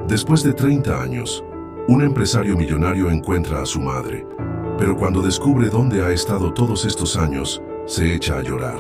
Después de 30 años, un empresario millonario encuentra a su madre, pero cuando descubre dónde ha estado todos estos años, se echa a llorar.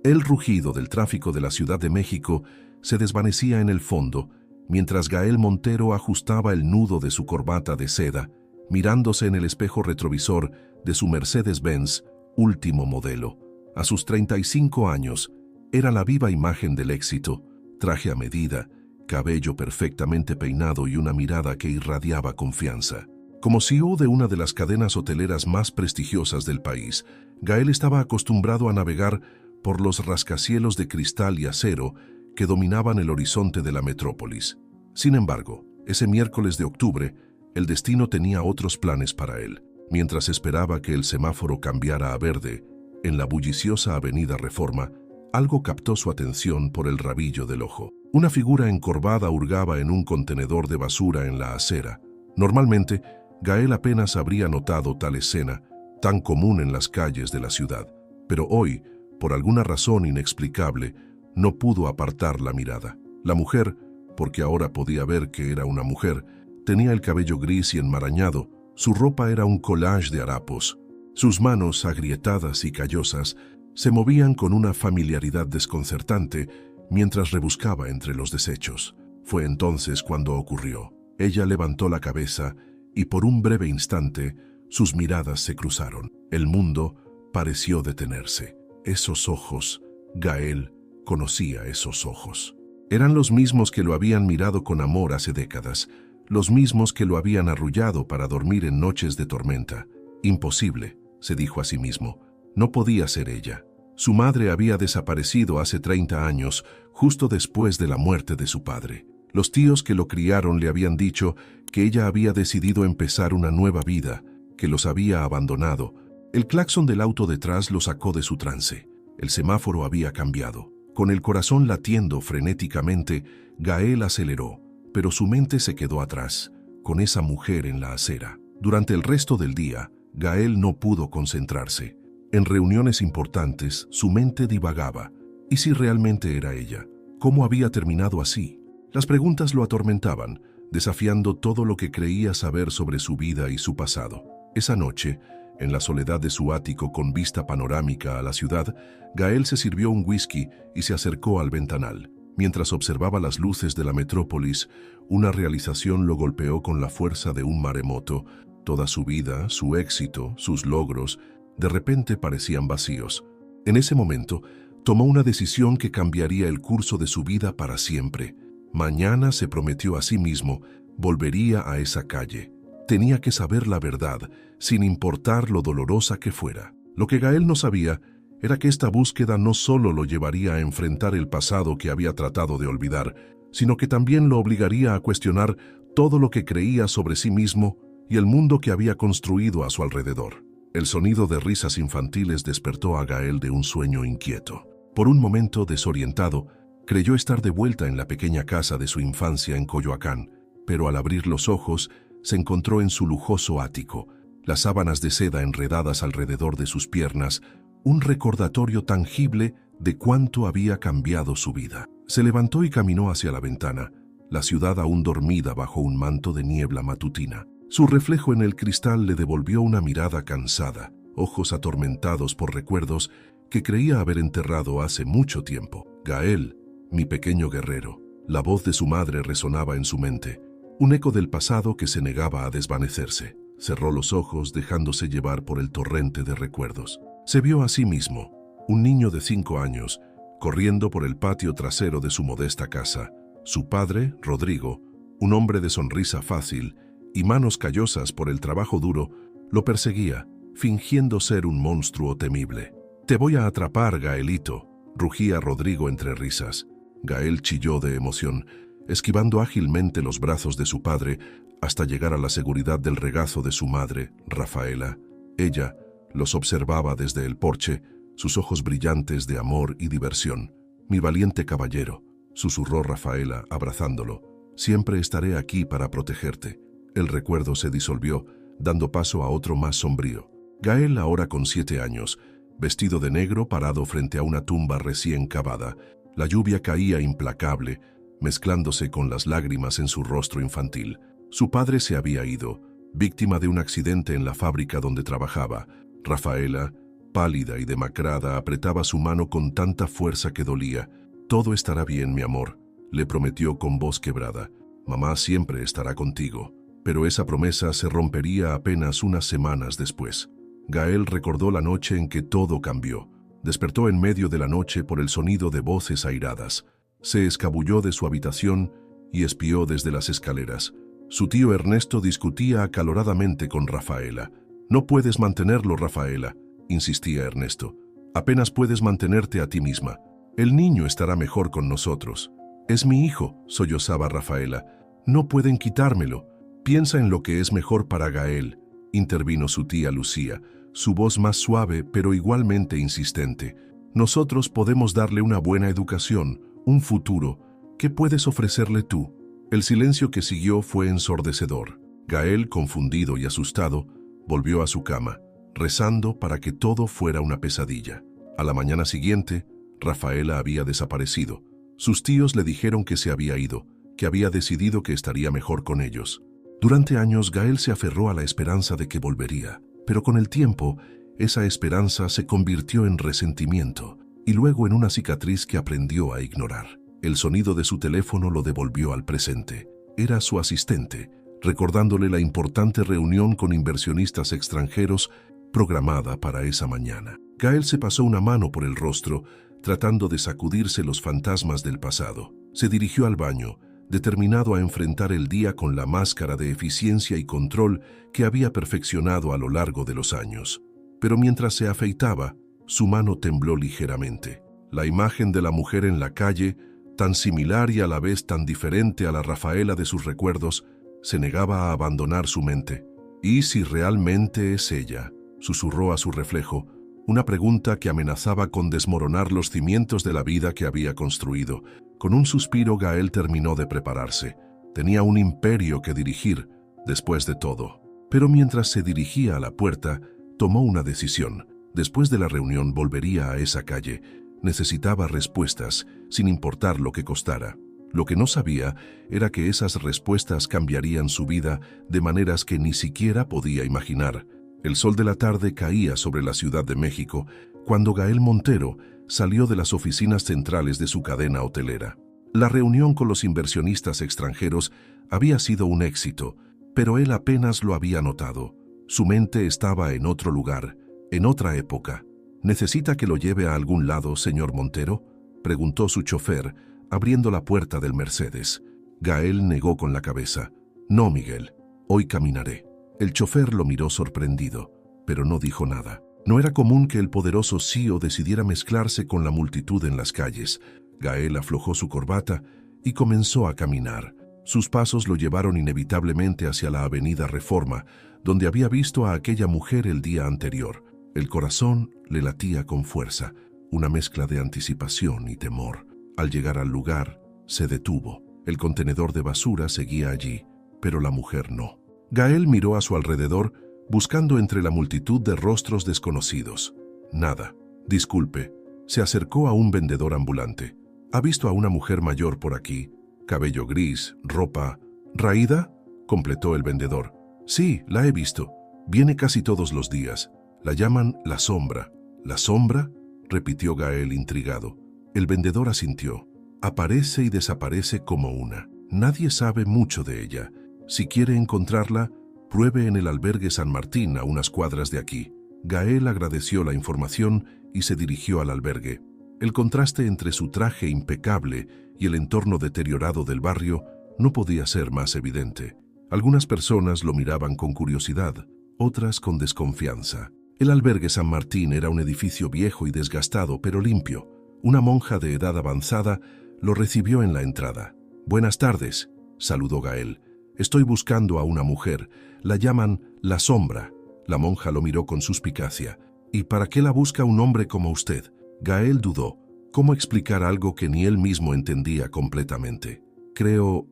El rugido del tráfico de la Ciudad de México se desvanecía en el fondo, mientras Gael Montero ajustaba el nudo de su corbata de seda, mirándose en el espejo retrovisor de su Mercedes-Benz último modelo. A sus 35 años, era la viva imagen del éxito, traje a medida, cabello perfectamente peinado y una mirada que irradiaba confianza. Como CEO de una de las cadenas hoteleras más prestigiosas del país, Gael estaba acostumbrado a navegar por los rascacielos de cristal y acero que dominaban el horizonte de la metrópolis. Sin embargo, ese miércoles de octubre, el destino tenía otros planes para él. Mientras esperaba que el semáforo cambiara a verde, en la bulliciosa avenida Reforma, algo captó su atención por el rabillo del ojo. Una figura encorvada hurgaba en un contenedor de basura en la acera. Normalmente, Gael apenas habría notado tal escena, tan común en las calles de la ciudad. Pero hoy, por alguna razón inexplicable, no pudo apartar la mirada. La mujer, porque ahora podía ver que era una mujer, tenía el cabello gris y enmarañado. Su ropa era un collage de harapos. Sus manos, agrietadas y callosas, se movían con una familiaridad desconcertante mientras rebuscaba entre los desechos. Fue entonces cuando ocurrió. Ella levantó la cabeza y por un breve instante sus miradas se cruzaron. El mundo pareció detenerse. Esos ojos, Gael conocía esos ojos. Eran los mismos que lo habían mirado con amor hace décadas, los mismos que lo habían arrullado para dormir en noches de tormenta. Imposible, se dijo a sí mismo. No podía ser ella. Su madre había desaparecido hace 30 años, justo después de la muerte de su padre. Los tíos que lo criaron le habían dicho que ella había decidido empezar una nueva vida, que los había abandonado. El claxon del auto detrás lo sacó de su trance. El semáforo había cambiado. Con el corazón latiendo frenéticamente, Gael aceleró, pero su mente se quedó atrás, con esa mujer en la acera. Durante el resto del día, Gael no pudo concentrarse. En reuniones importantes, su mente divagaba. ¿Y si realmente era ella? ¿Cómo había terminado así? Las preguntas lo atormentaban, desafiando todo lo que creía saber sobre su vida y su pasado. Esa noche, en la soledad de su ático con vista panorámica a la ciudad, Gael se sirvió un whisky y se acercó al ventanal. Mientras observaba las luces de la metrópolis, una realización lo golpeó con la fuerza de un maremoto. Toda su vida, su éxito, sus logros, de repente parecían vacíos. En ese momento, tomó una decisión que cambiaría el curso de su vida para siempre. Mañana, se prometió a sí mismo, volvería a esa calle. Tenía que saber la verdad, sin importar lo dolorosa que fuera. Lo que Gael no sabía era que esta búsqueda no solo lo llevaría a enfrentar el pasado que había tratado de olvidar, sino que también lo obligaría a cuestionar todo lo que creía sobre sí mismo y el mundo que había construido a su alrededor. El sonido de risas infantiles despertó a Gael de un sueño inquieto. Por un momento, desorientado, creyó estar de vuelta en la pequeña casa de su infancia en Coyoacán, pero al abrir los ojos, se encontró en su lujoso ático, las sábanas de seda enredadas alrededor de sus piernas, un recordatorio tangible de cuánto había cambiado su vida. Se levantó y caminó hacia la ventana, la ciudad aún dormida bajo un manto de niebla matutina. Su reflejo en el cristal le devolvió una mirada cansada, ojos atormentados por recuerdos que creía haber enterrado hace mucho tiempo. Gael, mi pequeño guerrero. La voz de su madre resonaba en su mente, un eco del pasado que se negaba a desvanecerse. Cerró los ojos dejándose llevar por el torrente de recuerdos. Se vio a sí mismo, un niño de 5 años, corriendo por el patio trasero de su modesta casa. Su padre, Rodrigo, un hombre de sonrisa fácil y manos callosas por el trabajo duro, lo perseguía, fingiendo ser un monstruo temible. «Te voy a atrapar, Gaelito», rugía Rodrigo entre risas. Gael chilló de emoción, esquivando ágilmente los brazos de su padre hasta llegar a la seguridad del regazo de su madre, Rafaela. Ella los observaba desde el porche, sus ojos brillantes de amor y diversión. «Mi valiente caballero», susurró Rafaela abrazándolo, «siempre estaré aquí para protegerte». El recuerdo se disolvió, dando paso a otro más sombrío. Gael, ahora con 7 años, vestido de negro, parado frente a una tumba recién cavada. La lluvia caía implacable, mezclándose con las lágrimas en su rostro infantil. Su padre se había ido, víctima de un accidente en la fábrica donde trabajaba. Rafaela, pálida y demacrada, apretaba su mano con tanta fuerza que dolía. «Todo estará bien, mi amor», le prometió con voz quebrada. «Mamá siempre estará contigo». Pero esa promesa se rompería apenas unas semanas después. Gael recordó la noche en que todo cambió. Despertó en medio de la noche por el sonido de voces airadas. Se escabulló de su habitación y espió desde las escaleras. Su tío Ernesto discutía acaloradamente con Rafaela. «No puedes mantenerlo, Rafaela», insistía Ernesto. «Apenas puedes mantenerte a ti misma. El niño estará mejor con nosotros». «Es mi hijo», sollozaba Rafaela. «No pueden quitármelo». «Piensa en lo que es mejor para Gael», intervino su tía Lucía, su voz más suave pero igualmente insistente. «Nosotros podemos darle una buena educación, un futuro. ¿Qué puedes ofrecerle tú?» El silencio que siguió fue ensordecedor. Gael, confundido y asustado, volvió a su cama, rezando para que todo fuera una pesadilla. A la mañana siguiente, Rafaela había desaparecido. Sus tíos le dijeron que se había ido, que había decidido que estaría mejor con ellos. Durante años, Gael se aferró a la esperanza de que volvería, pero con el tiempo, esa esperanza se convirtió en resentimiento y luego en una cicatriz que aprendió a ignorar. El sonido de su teléfono lo devolvió al presente. Era su asistente, recordándole la importante reunión con inversionistas extranjeros programada para esa mañana. Gael se pasó una mano por el rostro, tratando de sacudirse los fantasmas del pasado. Se dirigió al baño, determinado a enfrentar el día con la máscara de eficiencia y control que había perfeccionado a lo largo de los años. Pero mientras se afeitaba, su mano tembló ligeramente. La imagen de la mujer en la calle, tan similar y a la vez tan diferente a la Rafaela de sus recuerdos, se negaba a abandonar su mente. «¿Y si realmente es ella?», susurró a su reflejo, una pregunta que amenazaba con desmoronar los cimientos de la vida que había construido. Con un suspiro, Gael terminó de prepararse. Tenía un imperio que dirigir, después de todo. Pero mientras se dirigía a la puerta, tomó una decisión. Después de la reunión volvería a esa calle. Necesitaba respuestas, sin importar lo que costara. Lo que no sabía era que esas respuestas cambiarían su vida de maneras que ni siquiera podía imaginar. El sol de la tarde caía sobre la Ciudad de México cuando Gael Montero salió de las oficinas centrales de su cadena hotelera. La reunión con los inversionistas extranjeros había sido un éxito, pero él apenas lo había notado. Su mente estaba en otro lugar, en otra época. «¿Necesita que lo lleve a algún lado, señor Montero?», preguntó su chofer, abriendo la puerta del Mercedes. Gael negó con la cabeza. «No, Miguel, hoy caminaré». El chofer lo miró sorprendido, pero no dijo nada. No era común que el poderoso CEO decidiera mezclarse con la multitud en las calles. Gael aflojó su corbata y comenzó a caminar. Sus pasos lo llevaron inevitablemente hacia la avenida Reforma, donde había visto a aquella mujer el día anterior. El corazón le latía con fuerza, una mezcla de anticipación y temor. Al llegar al lugar, se detuvo. El contenedor de basura seguía allí, pero la mujer no. Gael miró a su alrededor, buscando entre la multitud de rostros desconocidos. Nada. «Disculpe», se acercó a un vendedor ambulante. «¿Ha visto a una mujer mayor por aquí? Cabello gris, ropa...» «¿Raída?», completó el vendedor. «Sí, la he visto. Viene casi todos los días. La llaman La Sombra». «¿La Sombra?», repitió Gael intrigado. El vendedor asintió. «Aparece y desaparece como una. Nadie sabe mucho de ella. Si quiere encontrarla, pruebe en el albergue San Martín, a unas cuadras de aquí». Gael agradeció la información y se dirigió al albergue. El contraste entre su traje impecable y el entorno deteriorado del barrio no podía ser más evidente. Algunas personas lo miraban con curiosidad, otras con desconfianza. El albergue San Martín era un edificio viejo y desgastado, pero limpio. Una monja de edad avanzada lo recibió en la entrada. «Buenas tardes», saludó Gael. «Estoy buscando a una mujer. La llaman La Sombra». La monja lo miró con suspicacia. «¿Y para qué la busca un hombre como usted?». Gael dudó. ¿Cómo explicar algo que ni él mismo entendía completamente? Creo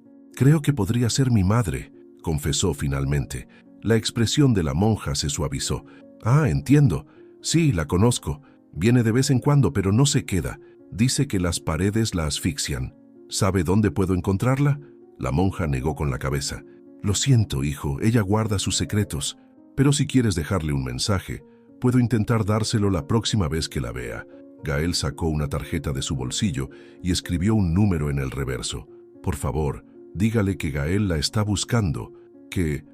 que podría ser mi madre», confesó finalmente. La expresión de la monja se suavizó. «Ah, entiendo. Sí, la conozco. Viene de vez en cuando, pero no se queda. Dice que las paredes la asfixian». ¿Sabe dónde puedo encontrarla? La monja negó con la cabeza. Lo siento, hijo, ella guarda sus secretos, pero si quieres dejarle un mensaje, puedo intentar dárselo la próxima vez que la vea. Gael sacó una tarjeta de su bolsillo y escribió un número en el reverso. Por favor, dígale que Gael la está buscando, que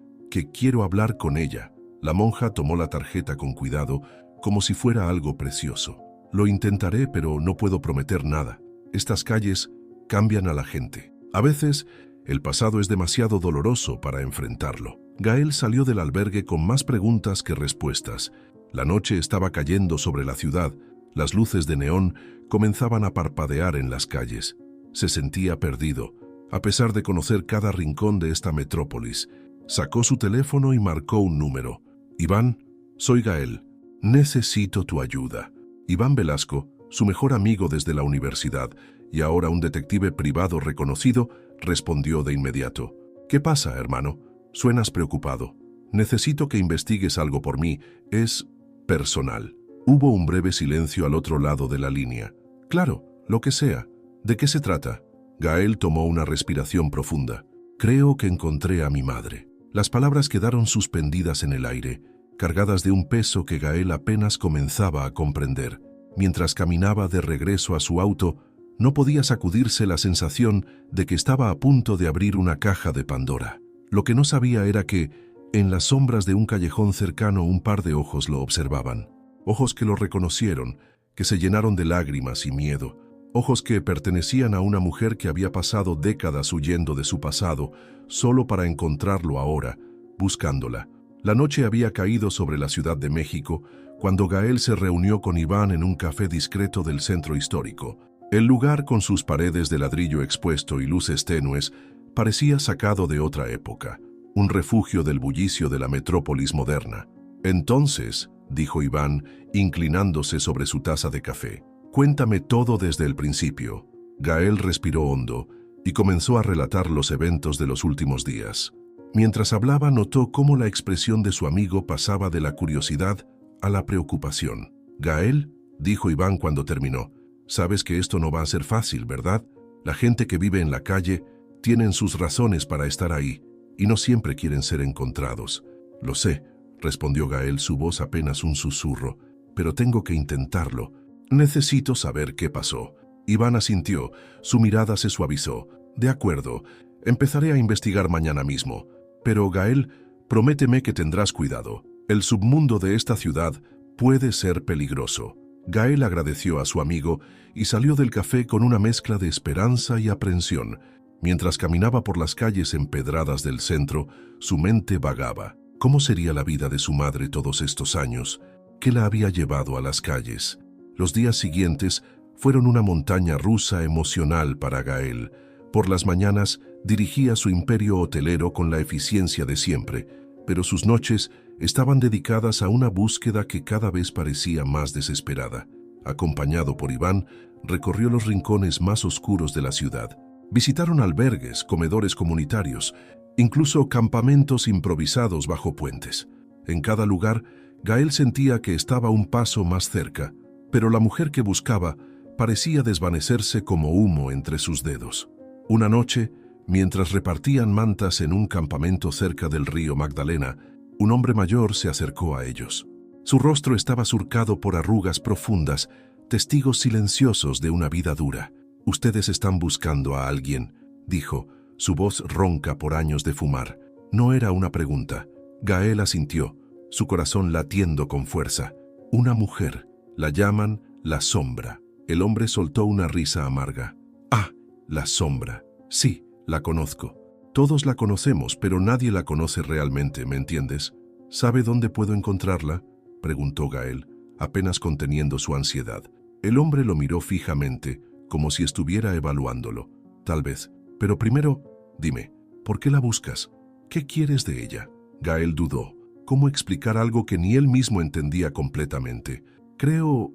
quiero hablar con ella. La monja tomó la tarjeta con cuidado, como si fuera algo precioso. Lo intentaré, pero no puedo prometer nada. Estas calles cambian a la gente. A veces, el pasado es demasiado doloroso para enfrentarlo. Gael salió del albergue con más preguntas que respuestas. La noche estaba cayendo sobre la ciudad. Las luces de neón comenzaban a parpadear en las calles. Se sentía perdido, a pesar de conocer cada rincón de esta metrópolis. Sacó su teléfono y marcó un número. Iván, soy Gael. Necesito tu ayuda. Iván Velasco, su mejor amigo desde la universidad y ahora un detective privado reconocido, respondió de inmediato. ¿Qué pasa, hermano? Suenas preocupado. Necesito que investigues algo por mí. Es personal. Hubo un breve silencio al otro lado de la línea. Claro, lo que sea. ¿De qué se trata? Gael tomó una respiración profunda. Creo que encontré a mi madre. Las palabras quedaron suspendidas en el aire, cargadas de un peso que Gael apenas comenzaba a comprender. Mientras caminaba de regreso a su auto, no podía sacudirse la sensación de que estaba a punto de abrir una caja de Pandora. Lo que no sabía era que, en las sombras de un callejón cercano, un par de ojos lo observaban. Ojos que lo reconocieron, que se llenaron de lágrimas y miedo. Ojos que pertenecían a una mujer que había pasado décadas huyendo de su pasado, solo para encontrarlo ahora, buscándola. La noche había caído sobre la Ciudad de México cuando Gael se reunió con Iván en un café discreto del centro histórico. El lugar, con sus paredes de ladrillo expuesto y luces tenues, parecía sacado de otra época, un refugio del bullicio de la metrópolis moderna. Entonces, dijo Iván, inclinándose sobre su taza de café, cuéntame todo desde el principio. Gael respiró hondo y comenzó a relatar los eventos de los últimos días. Mientras hablaba, notó cómo la expresión de su amigo pasaba de la curiosidad a la preocupación. Gael, dijo Iván cuando terminó, sabes que esto no va a ser fácil, ¿verdad? La gente que vive en la calle tienen sus razones para estar ahí y no siempre quieren ser encontrados. Lo sé, respondió Gael, su voz apenas un susurro, pero tengo que intentarlo. Necesito saber qué pasó. Iván asintió, su mirada se suavizó. De acuerdo, empezaré a investigar mañana mismo. Pero, Gael, prométeme que tendrás cuidado. El submundo de esta ciudad puede ser peligroso. Gael agradeció a su amigo y salió del café con una mezcla de esperanza y aprensión. Mientras caminaba por las calles empedradas del centro, su mente vagaba. ¿Cómo sería la vida de su madre todos estos años? ¿Qué la había llevado a las calles? Los días siguientes fueron una montaña rusa emocional para Gael. Por las mañanas dirigía su imperio hotelero con la eficiencia de siempre, pero sus noches estaban dedicadas a una búsqueda que cada vez parecía más desesperada. Acompañado por Iván, recorrió los rincones más oscuros de la ciudad. Visitaron albergues, comedores comunitarios, incluso campamentos improvisados bajo puentes. En cada lugar, Gael sentía que estaba un paso más cerca, pero la mujer que buscaba parecía desvanecerse como humo entre sus dedos. Una noche, mientras repartían mantas en un campamento cerca del río Magdalena, un hombre mayor se acercó a ellos. Su rostro estaba surcado por arrugas profundas, testigos silenciosos de una vida dura. «Ustedes están buscando a alguien», dijo, su voz ronca por años de fumar. No era una pregunta. Gael asintió, su corazón latiendo con fuerza. «Una mujer. La llaman la sombra». El hombre soltó una risa amarga. «Ah, la sombra. Sí, la conozco. Todos la conocemos, pero nadie la conoce realmente, ¿me entiendes? ¿Sabe dónde puedo encontrarla?», preguntó Gael, apenas conteniendo su ansiedad. El hombre lo miró fijamente, como si estuviera evaluándolo. «Tal vez. Pero primero, dime, ¿por qué la buscas? ¿Qué quieres de ella?». Gael dudó. ¿Cómo explicar algo que ni él mismo entendía completamente? Creo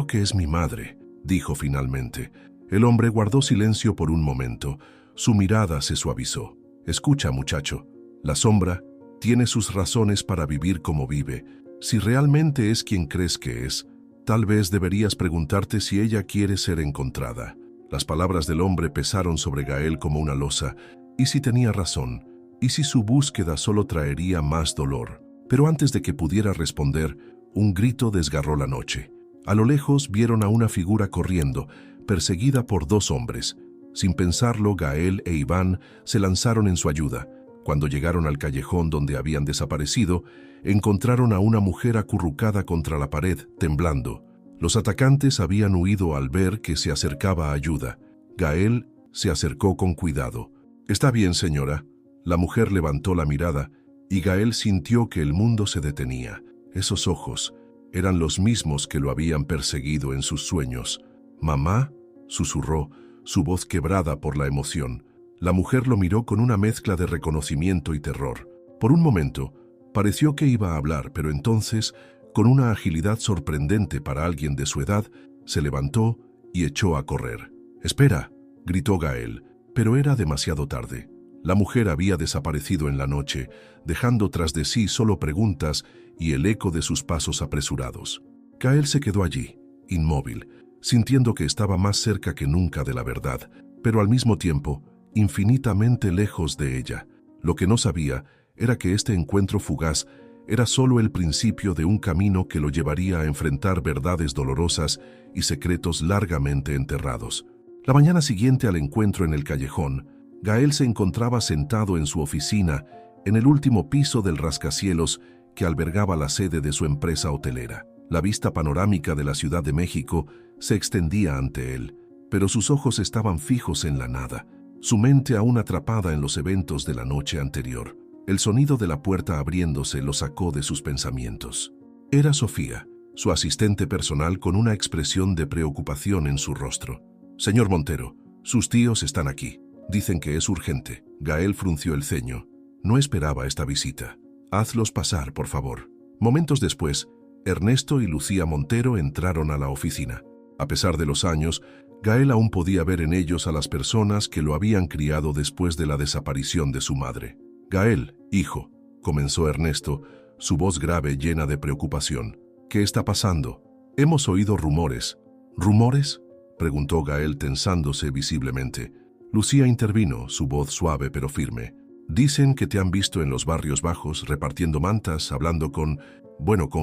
que es mi madre», dijo finalmente. El hombre guardó silencio por un momento. Su mirada se suavizó. «Escucha, muchacho. La sombra tiene sus razones para vivir como vive. Si realmente es quien crees que es, tal vez deberías preguntarte si ella quiere ser encontrada». Las palabras del hombre pesaron sobre Gael como una losa. ¿Y si tenía razón? ¿Y si su búsqueda solo traería más dolor? Pero antes de que pudiera responder, un grito desgarró la noche. A lo lejos vieron a una figura corriendo, perseguida por dos hombres. Sin pensarlo, Gael e Iván se lanzaron en su ayuda. Cuando llegaron al callejón donde habían desaparecido, encontraron a una mujer acurrucada contra la pared, temblando. Los atacantes habían huido al ver que se acercaba ayuda. Gael se acercó con cuidado. «¿Está bien, señora?» La mujer levantó la mirada y Gael sintió que el mundo se detenía. Esos ojos eran los mismos que lo habían perseguido en sus sueños. «¿Mamá?», susurró, su voz quebrada por la emoción. La mujer lo miró con una mezcla de reconocimiento y terror. Por un momento, pareció que iba a hablar, pero entonces, con una agilidad sorprendente para alguien de su edad, se levantó y echó a correr. «¡Espera!», gritó Gael, pero era demasiado tarde. La mujer había desaparecido en la noche, dejando tras de sí solo preguntas y el eco de sus pasos apresurados. Gael se quedó allí, inmóvil, sintiendo que estaba más cerca que nunca de la verdad, pero al mismo tiempo, infinitamente lejos de ella. Lo que no sabía era que este encuentro fugaz era solo el principio de un camino que lo llevaría a enfrentar verdades dolorosas y secretos largamente enterrados. La mañana siguiente al encuentro en el callejón, Gael se encontraba sentado en su oficina, en el último piso del rascacielos que albergaba la sede de su empresa hotelera. La vista panorámica de la Ciudad de México se extendía ante él, pero sus ojos estaban fijos en la nada, su mente aún atrapada en los eventos de la noche anterior. El sonido de la puerta abriéndose lo sacó de sus pensamientos. Era Sofía, su asistente personal, con una expresión de preocupación en su rostro. «Señor Montero, sus tíos están aquí. Dicen que es urgente». Gael frunció el ceño. No esperaba esta visita. «Hazlos pasar, por favor». Momentos después, Ernesto y Lucía Montero entraron a la oficina. A pesar de los años, Gael aún podía ver en ellos a las personas que lo habían criado después de la desaparición de su madre. «Gael, hijo», comenzó Ernesto, su voz grave llena de preocupación. «¿Qué está pasando? Hemos oído rumores». «¿Rumores?», preguntó Gael tensándose visiblemente. Lucía intervino, su voz suave pero firme. «Dicen que te han visto en los barrios bajos, repartiendo mantas, hablando con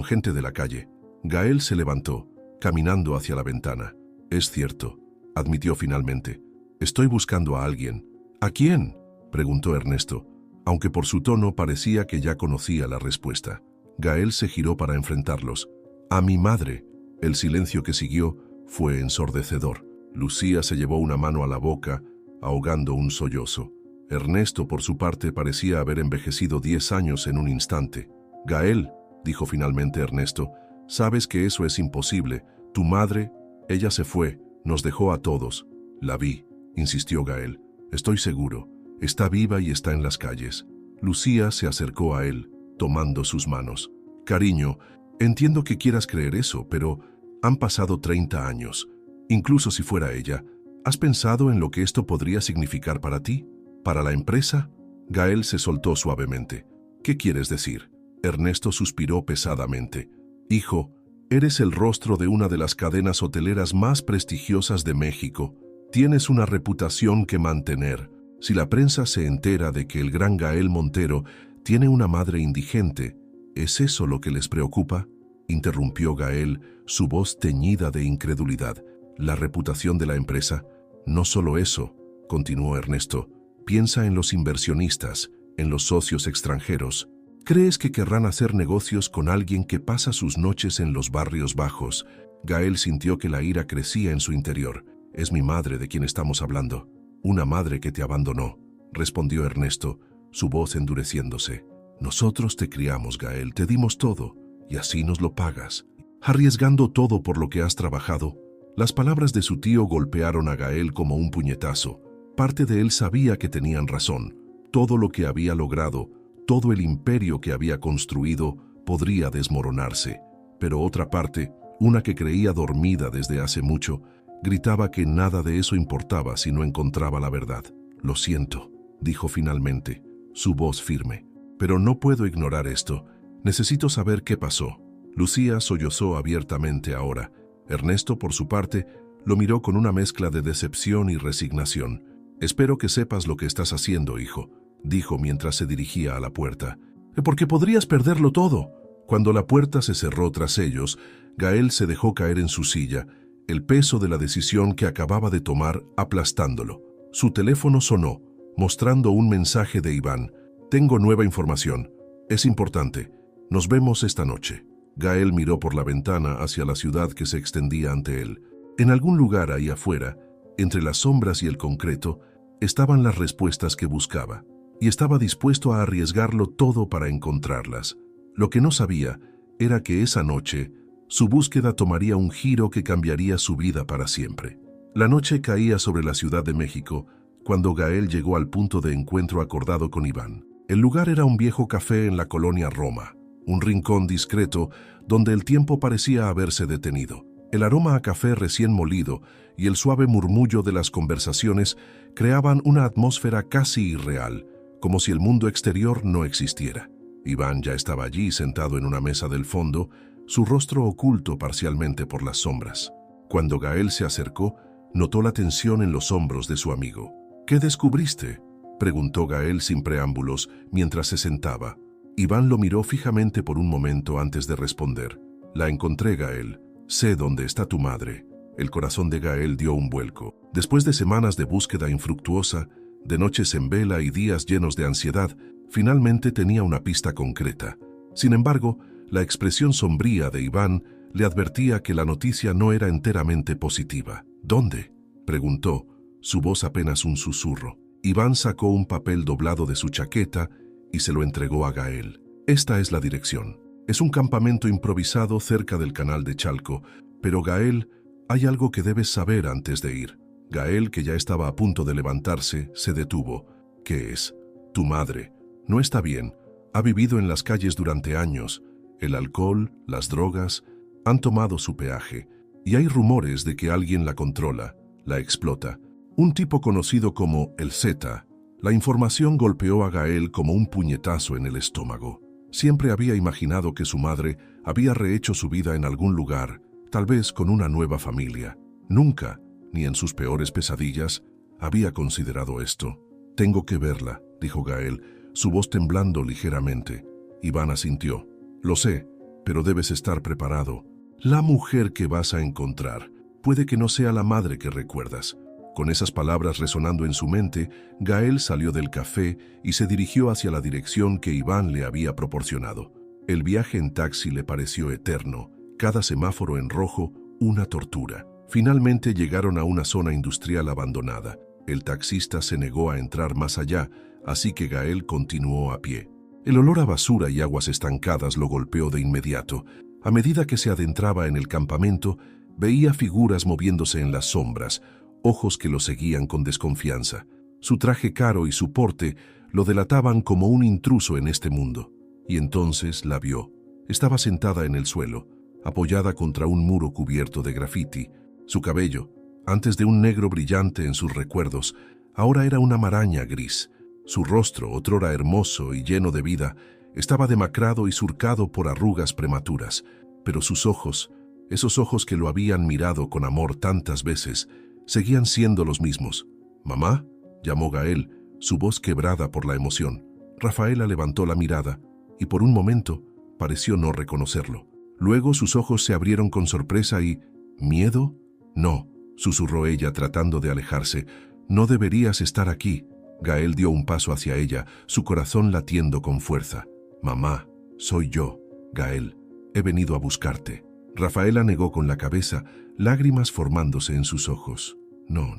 gente de la calle». Gael se levantó, caminando hacia la ventana. «Es cierto», admitió finalmente. «Estoy buscando a alguien». «¿A quién?», preguntó Ernesto, aunque por su tono parecía que ya conocía la respuesta. Gael se giró para enfrentarlos. «A mi madre». El silencio que siguió fue ensordecedor. Lucía se llevó una mano a la boca, ahogando un sollozo. Ernesto, por su parte, parecía haber envejecido 10 años en un instante. «Gael», dijo finalmente Ernesto, «sabes que eso es imposible. Tu madre, ella se fue, nos dejó a todos». «La vi», insistió Gael. «Estoy seguro. Está viva y está en las calles». Lucía se acercó a él, tomando sus manos. «Cariño, entiendo que quieras creer eso, pero han pasado 30 años. Incluso si fuera ella, ¿has pensado en lo que esto podría significar para ti? ¿Para la empresa?». Gael se soltó suavemente. «¿Qué quieres decir?». Ernesto suspiró pesadamente. «Hijo, eres el rostro de una de las cadenas hoteleras más prestigiosas de México. Tienes una reputación que mantener. Si la prensa se entera de que el gran Gael Montero tiene una madre indigente, ¿es eso lo que les preocupa?», interrumpió Gael, su voz teñida de incredulidad. «¿La reputación de la empresa?». «No solo eso», continuó Ernesto. «Piensa en los inversionistas, en los socios extranjeros. ¿Crees que querrán hacer negocios con alguien que pasa sus noches en los barrios bajos?». Gael sintió que la ira crecía en su interior. «Es mi madre de quien estamos hablando». «Una madre que te abandonó», respondió Ernesto, su voz endureciéndose. «Nosotros te criamos, Gael, te dimos todo, y así nos lo pagas, arriesgando todo por lo que has trabajado». Las palabras de su tío golpearon a Gael como un puñetazo. Parte de él sabía que tenían razón. Todo lo que había logrado, todo el imperio que había construido, podría desmoronarse. Pero otra parte, una que creía dormida desde hace mucho, gritaba que nada de eso importaba si no encontraba la verdad. «Lo siento», dijo finalmente, su voz firme. «Pero no puedo ignorar esto. Necesito saber qué pasó». Lucía sollozó abiertamente ahora. Ernesto, por su parte, Lo miró con una mezcla de decepción y resignación. «Espero que sepas lo que estás haciendo, hijo», dijo mientras se dirigía a la puerta. «Porque podrías perderlo todo». Cuando la puerta se cerró tras ellos, Gael se dejó caer en su silla, el peso de la decisión que acababa de tomar aplastándolo. Su teléfono sonó, mostrando un mensaje de Iván. «Tengo nueva información. Es importante. Nos vemos esta noche». Gael miró por la ventana hacia la ciudad que se extendía ante él. En algún lugar ahí afuera, entre las sombras y el concreto, estaban las respuestas que buscaba, y estaba dispuesto a arriesgarlo todo para encontrarlas. Lo que no sabía era que esa noche su búsqueda tomaría un giro que cambiaría su vida para siempre. La noche caía sobre la Ciudad de México cuando Gael llegó al punto de encuentro acordado con Iván. El lugar era un viejo café en la colonia Roma, un rincón discreto donde el tiempo parecía haberse detenido. El aroma a café recién molido y el suave murmullo de las conversaciones creaban una atmósfera casi irreal, como si el mundo exterior no existiera. Iván ya estaba allí sentado en una mesa del fondo, su rostro oculto parcialmente por las sombras. Cuando Gael se acercó, notó la tensión en los hombros de su amigo. «¿Qué descubriste?», preguntó Gael sin preámbulos mientras se sentaba. Iván lo miró fijamente por un momento antes de responder. «La encontré, Gael. Sé dónde está tu madre». El corazón de Gael dio un vuelco. Después de semanas de búsqueda infructuosa, de noches en vela y días llenos de ansiedad, finalmente tenía una pista concreta. Sin embargo, la expresión sombría de Iván le advertía que la noticia no era enteramente positiva. «¿Dónde?», preguntó, su voz apenas un susurro. Iván sacó un papel doblado de su chaqueta y se lo entregó a Gael. «Esta es la dirección. Es un campamento improvisado cerca del canal de Chalco, pero Gael, hay algo que debes saber antes de ir». Gael, que ya estaba a punto de levantarse, se detuvo. «¿Qué es?». «Tu madre. No está bien. Ha vivido en las calles durante años. El alcohol, las drogas, han tomado su peaje. Y hay rumores de que alguien la controla, la explota. Un tipo conocido como el Z». La información golpeó a Gael como un puñetazo en el estómago. Siempre había imaginado que su madre había rehecho su vida en algún lugar, tal vez con una nueva familia. Nunca, ni en sus peores pesadillas, había considerado esto. «Tengo que verla», dijo Gael, su voz temblando ligeramente. Iván asintió. «Lo sé, pero debes estar preparado. La mujer que vas a encontrar puede que no sea la madre que recuerdas». Con esas palabras resonando en su mente, Gael salió del café y se dirigió hacia la dirección que Iván le había proporcionado. El viaje en taxi le pareció eterno, cada semáforo en rojo, una tortura. Finalmente llegaron a una zona industrial abandonada. El taxista se negó a entrar más allá, así que Gael continuó a pie. El olor a basura y aguas estancadas lo golpeó de inmediato. A medida que se adentraba en el campamento, veía figuras moviéndose en las sombras, ojos que lo seguían con desconfianza. Su traje caro y su porte lo delataban como un intruso en este mundo. Y entonces la vio. Estaba sentada en el suelo, apoyada contra un muro cubierto de grafiti. Su cabello, antes de un negro brillante en sus recuerdos, ahora era una maraña gris. Su rostro, otrora hermoso y lleno de vida, estaba demacrado y surcado por arrugas prematuras. Pero sus ojos, esos ojos que lo habían mirado con amor tantas veces, seguían siendo los mismos. «¿Mamá?», llamó Gael, su voz quebrada por la emoción. Rafaela levantó la mirada y por un momento pareció no reconocerlo. Luego sus ojos se abrieron con sorpresa y... «¿Miedo?». «No», susurró ella tratando de alejarse. «No deberías estar aquí». Gael dio un paso hacia ella, su corazón latiendo con fuerza. «Mamá, soy yo, Gael. He venido a buscarte». Rafaela negó con la cabeza, lágrimas formándose en sus ojos. «No,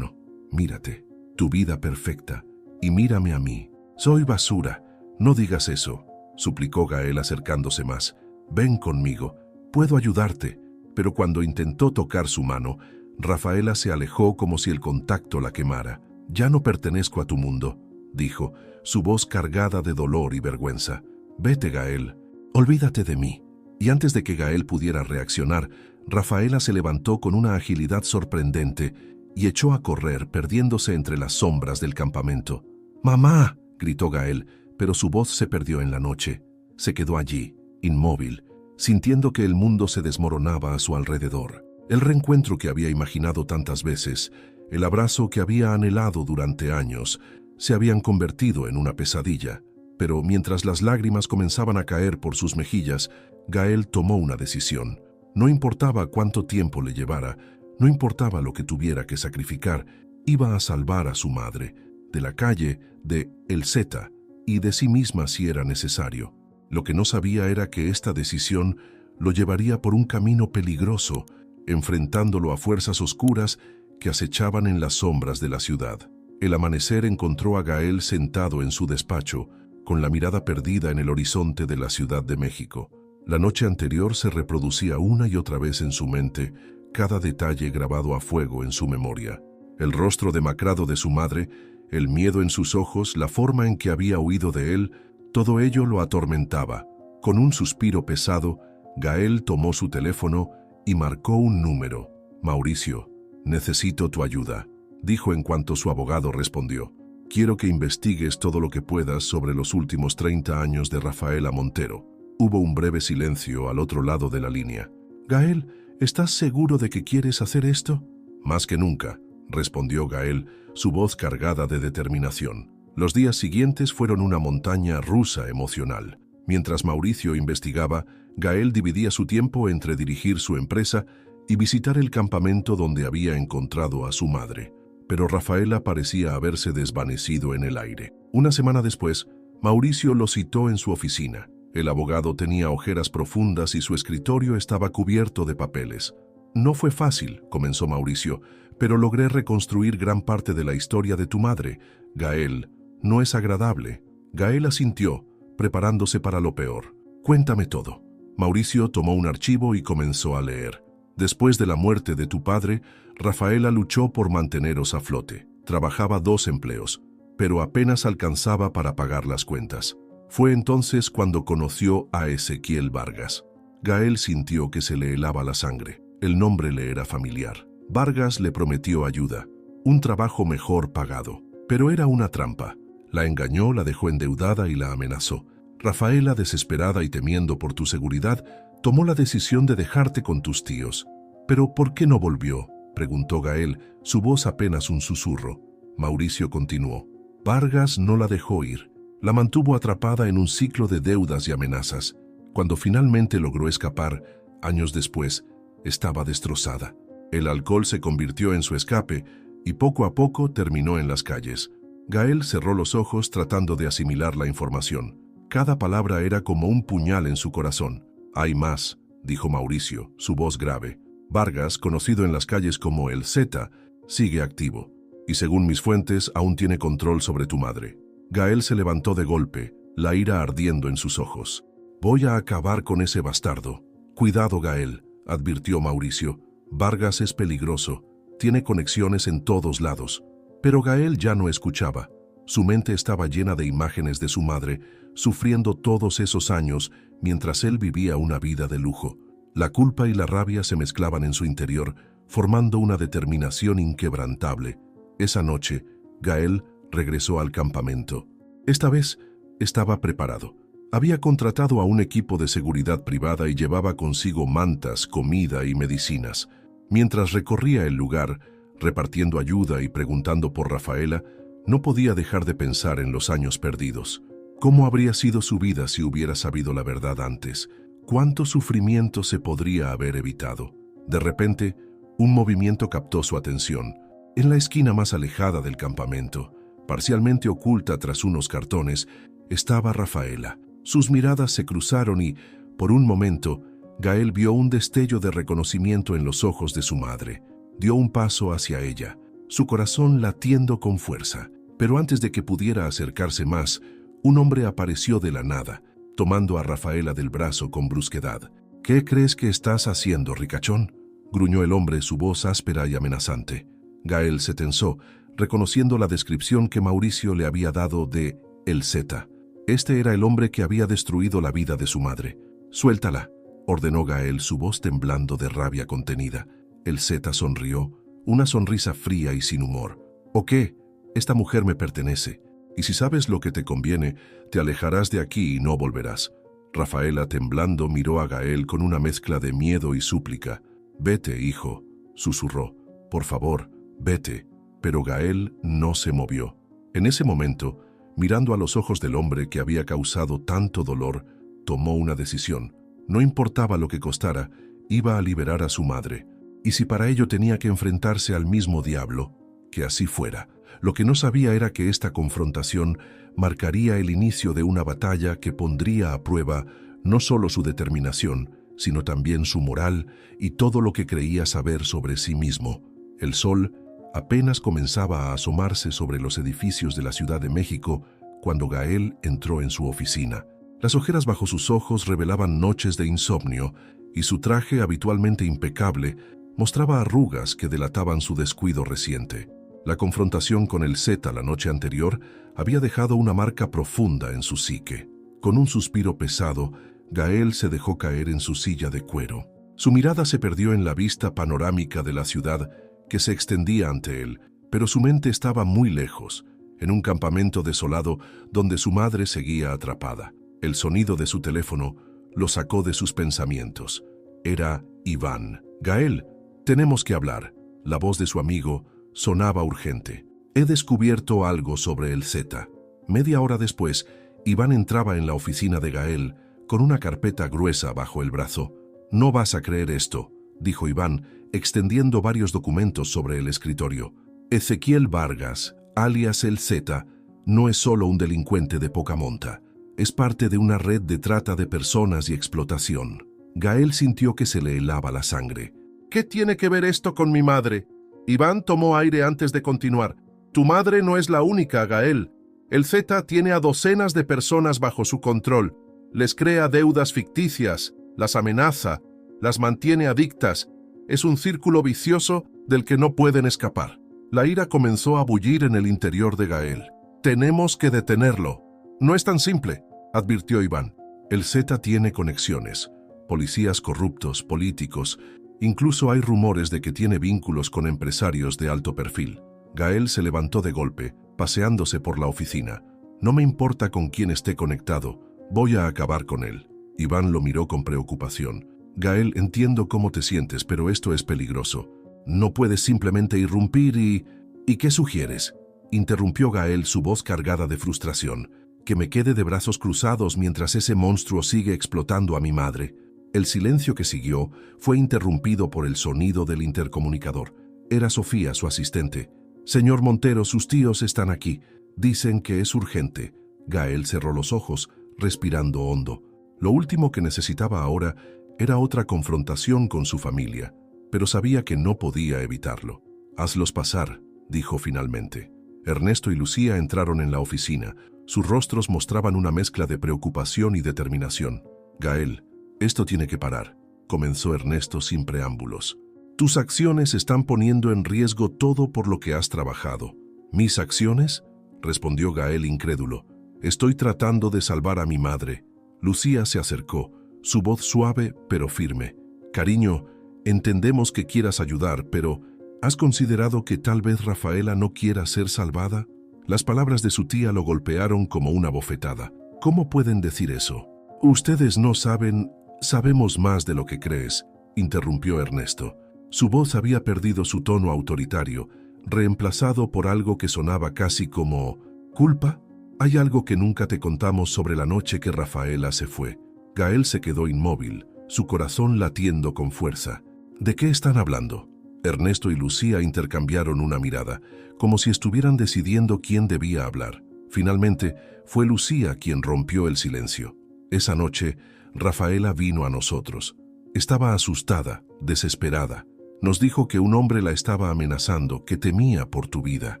mírate, tu vida perfecta, y mírame a mí. Soy basura, no digas eso», suplicó Gael acercándose más. «Ven conmigo, puedo ayudarte». Pero cuando intentó tocar su mano, Rafaela se alejó como si el contacto la quemara. «Ya no pertenezco a tu mundo», dijo, su voz cargada de dolor y vergüenza. «Vete, Gael, olvídate de mí». Y antes de que Gael pudiera reaccionar, Rafaela se levantó con una agilidad sorprendente y echó a correr, perdiéndose entre las sombras del campamento. «¡Mamá!», gritó Gael, pero su voz se perdió en la noche. Se quedó allí, inmóvil, sintiendo que el mundo se desmoronaba a su alrededor. El reencuentro que había imaginado tantas veces, el abrazo que había anhelado durante años, se habían convertido en una pesadilla. Pero mientras las lágrimas comenzaban a caer por sus mejillas, Gael tomó una decisión. No importaba cuánto tiempo le llevara, no importaba lo que tuviera que sacrificar, iba a salvar a su madre, de la calle, de El Zeta, y de sí misma si era necesario. Lo que no sabía era que esta decisión lo llevaría por un camino peligroso, enfrentándolo a fuerzas oscuras que acechaban en las sombras de la ciudad. El amanecer encontró a Gael sentado en su despacho, con la mirada perdida en el horizonte de la Ciudad de México. La noche anterior se reproducía una y otra vez en su mente, cada detalle grabado a fuego en su memoria. El rostro demacrado de su madre, el miedo en sus ojos, la forma en que había huido de él, todo ello lo atormentaba. Con un suspiro pesado, Gael tomó su teléfono y marcó un número. «Mauricio, necesito tu ayuda», dijo en cuanto su abogado respondió. «Quiero que investigues todo lo que puedas sobre los últimos 30 años de Rafaela Montero». Hubo un breve silencio al otro lado de la línea. «Gael, ¿estás seguro de que quieres hacer esto?» «Más que nunca», respondió Gael, su voz cargada de determinación. Los días siguientes fueron una montaña rusa emocional. Mientras Mauricio investigaba, Gael dividía su tiempo entre dirigir su empresa y visitar el campamento donde había encontrado a su madre. Pero Rafaela parecía haberse desvanecido en el aire. Una semana después, Mauricio lo citó en su oficina. El abogado tenía ojeras profundas y su escritorio estaba cubierto de papeles. «No fue fácil», comenzó Mauricio, «pero logré reconstruir gran parte de la historia de tu madre. Gael, no es agradable». Gael asintió, preparándose para lo peor. «Cuéntame todo». Mauricio tomó un archivo y comenzó a leer. «Después de la muerte de tu padre, Rafaela luchó por manteneros a flote. Trabajaba 2 empleos, pero apenas alcanzaba para pagar las cuentas. Fue entonces cuando conoció a Ezequiel Vargas». Gael sintió que se le helaba la sangre. El nombre le era familiar. Vargas le prometió ayuda, un trabajo mejor pagado, pero era una trampa. La engañó, la dejó endeudada y la amenazó. Rafaela, desesperada y temiendo por tu seguridad, tomó la decisión de dejarte con tus tíos. «¿Pero por qué no volvió?», preguntó Gael, su voz apenas un susurro. Mauricio continuó. «Vargas no la dejó ir. La mantuvo atrapada en un ciclo de deudas y amenazas. Cuando finalmente logró escapar, años después, estaba destrozada. El alcohol se convirtió en su escape y poco a poco terminó en las calles». Gael cerró los ojos tratando de asimilar la información. Cada palabra era como un puñal en su corazón. «Hay más», dijo Mauricio, su voz grave. «Vargas, conocido en las calles como El Zeta, sigue activo. Y según mis fuentes, aún tiene control sobre tu madre». Gael se levantó de golpe, la ira ardiendo en sus ojos. «Voy a acabar con ese bastardo». «Cuidado, Gael», advirtió Mauricio. «Vargas es peligroso. Tiene conexiones en todos lados». Pero Gael ya no escuchaba. Su mente estaba llena de imágenes de su madre, sufriendo todos esos años mientras él vivía una vida de lujo. La culpa y la rabia se mezclaban en su interior, formando una determinación inquebrantable. Esa noche, Gael regresó al campamento. Esta vez estaba preparado. Había contratado a un equipo de seguridad privada y llevaba consigo mantas, comida y medicinas. Mientras recorría el lugar, repartiendo ayuda y preguntando por Rafaela, no podía dejar de pensar en los años perdidos. ¿Cómo habría sido su vida si hubiera sabido la verdad antes? ¿Cuánto sufrimiento se podría haber evitado? De repente, un movimiento captó su atención. En la esquina más alejada del campamento, parcialmente oculta tras unos cartones, estaba Rafaela. Sus miradas se cruzaron y, por un momento, Gael vio un destello de reconocimiento en los ojos de su madre. Dio un paso hacia ella, su corazón latiendo con fuerza. Pero antes de que pudiera acercarse más, un hombre apareció de la nada, tomando a Rafaela del brazo con brusquedad. «¿Qué crees que estás haciendo, ricachón?», gruñó el hombre, su voz áspera y amenazante. Gael se tensó, reconociendo la descripción que Mauricio le había dado de El Zeta. Este era el hombre que había destruido la vida de su madre. «Suéltala», ordenó Gael, su voz temblando de rabia contenida. El Zeta sonrió, una sonrisa fría y sin humor. «¿O qué? Esta mujer me pertenece, y si sabes lo que te conviene, te alejarás de aquí y no volverás». Rafaela, temblando, miró a Gael con una mezcla de miedo y súplica. «Vete, hijo», susurró. «Por favor, vete». Pero Gael no se movió. En ese momento, mirando a los ojos del hombre que había causado tanto dolor, tomó una decisión. No importaba lo que costara, iba a liberar a su madre. Y si para ello tenía que enfrentarse al mismo diablo, que así fuera. Lo que no sabía era que esta confrontación marcaría el inicio de una batalla que pondría a prueba no solo su determinación, sino también su moral y todo lo que creía saber sobre sí mismo. El sol apenas comenzaba a asomarse sobre los edificios de la Ciudad de México cuando Gael entró en su oficina. Las ojeras bajo sus ojos revelaban noches de insomnio y su traje, habitualmente impecable, mostraba arrugas que delataban su descuido reciente. La confrontación con el Z la noche anterior había dejado una marca profunda en su psique. Con un suspiro pesado, Gael se dejó caer en su silla de cuero. Su mirada se perdió en la vista panorámica de la ciudad que se extendía ante él, pero su mente estaba muy lejos, en un campamento desolado donde su madre seguía atrapada. El sonido de su teléfono lo sacó de sus pensamientos. Era Iván. «Gael, tenemos que hablar». La voz de su amigo sonaba urgente. «He descubierto algo sobre el Z». Media hora después, Iván entraba en la oficina de Gael con una carpeta gruesa bajo el brazo. «No vas a creer esto», dijo Iván, extendiendo varios documentos sobre el escritorio. «Ezequiel Vargas, alias el Z, no es solo un delincuente de poca monta. Es parte de una red de trata de personas y explotación». Gael sintió que se le helaba la sangre. «¿Qué tiene que ver esto con mi madre?» Iván tomó aire antes de continuar. «Tu madre no es la única, Gael. El Z tiene a docenas de personas bajo su control. Les crea deudas ficticias, las amenaza, las mantiene adictas. Es un círculo vicioso del que no pueden escapar». La ira comenzó a bullir en el interior de Gael. «Tenemos que detenerlo». «No es tan simple», advirtió Iván. «El Z tiene conexiones. Policías corruptos, políticos. Incluso hay rumores de que tiene vínculos con empresarios de alto perfil». Gael se levantó de golpe, paseándose por la oficina. «No me importa con quién esté conectado. Voy a acabar con él». Iván lo miró con preocupación. «Gael, entiendo cómo te sientes, pero esto es peligroso. No puedes simplemente irrumpir y... ¿Y qué sugieres?», interrumpió Gael, su voz cargada de frustración. «¿Que me quede de brazos cruzados mientras ese monstruo sigue explotando a mi madre?». El silencio que siguió fue interrumpido por el sonido del intercomunicador. Era Sofía, su asistente. «Señor Montero, sus tíos están aquí. Dicen que es urgente». Gael cerró los ojos, respirando hondo. Lo último que necesitaba ahora era otra confrontación con su familia, pero sabía que no podía evitarlo. «Hazlos pasar», dijo finalmente. Ernesto y Lucía entraron en la oficina. Sus rostros mostraban una mezcla de preocupación y determinación. «Gael, esto tiene que parar», comenzó Ernesto sin preámbulos. «Tus acciones están poniendo en riesgo todo por lo que has trabajado». «¿Mis acciones?», respondió Gael incrédulo. «Estoy tratando de salvar a mi madre». Lucía se acercó, su voz suave pero firme. «Cariño, entendemos que quieras ayudar, pero ¿has considerado que tal vez Rafaela no quiera ser salvada?». Las palabras de su tía lo golpearon como una bofetada. «¿Cómo pueden decir eso?». «Ustedes no saben, sabemos más de lo que crees», interrumpió Ernesto. Su voz había perdido su tono autoritario, reemplazado por algo que sonaba casi como «¿culpa?». «Hay algo que nunca te contamos sobre la noche que Rafaela se fue». Gael se quedó inmóvil, su corazón latiendo con fuerza. «¿De qué están hablando?». Ernesto y Lucía intercambiaron una mirada, como si estuvieran decidiendo quién debía hablar. Finalmente, fue Lucía quien rompió el silencio. «Esa noche, Rafaela vino a nosotros. Estaba asustada, desesperada. Nos dijo que un hombre la estaba amenazando, que temía por tu vida.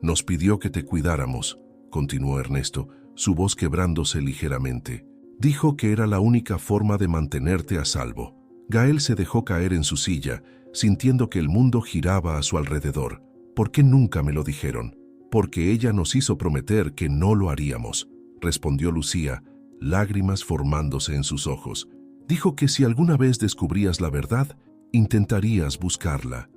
Nos pidió que te cuidáramos», continuó Ernesto, su voz quebrándose ligeramente. «Dijo que era la única forma de mantenerte a salvo». Gael se dejó caer en su silla, sintiendo que el mundo giraba a su alrededor. «¿Por qué nunca me lo dijeron?». «Porque ella nos hizo prometer que no lo haríamos», respondió Lucía, lágrimas formándose en sus ojos. «Dijo que si alguna vez descubrías la verdad, intentarías buscarla».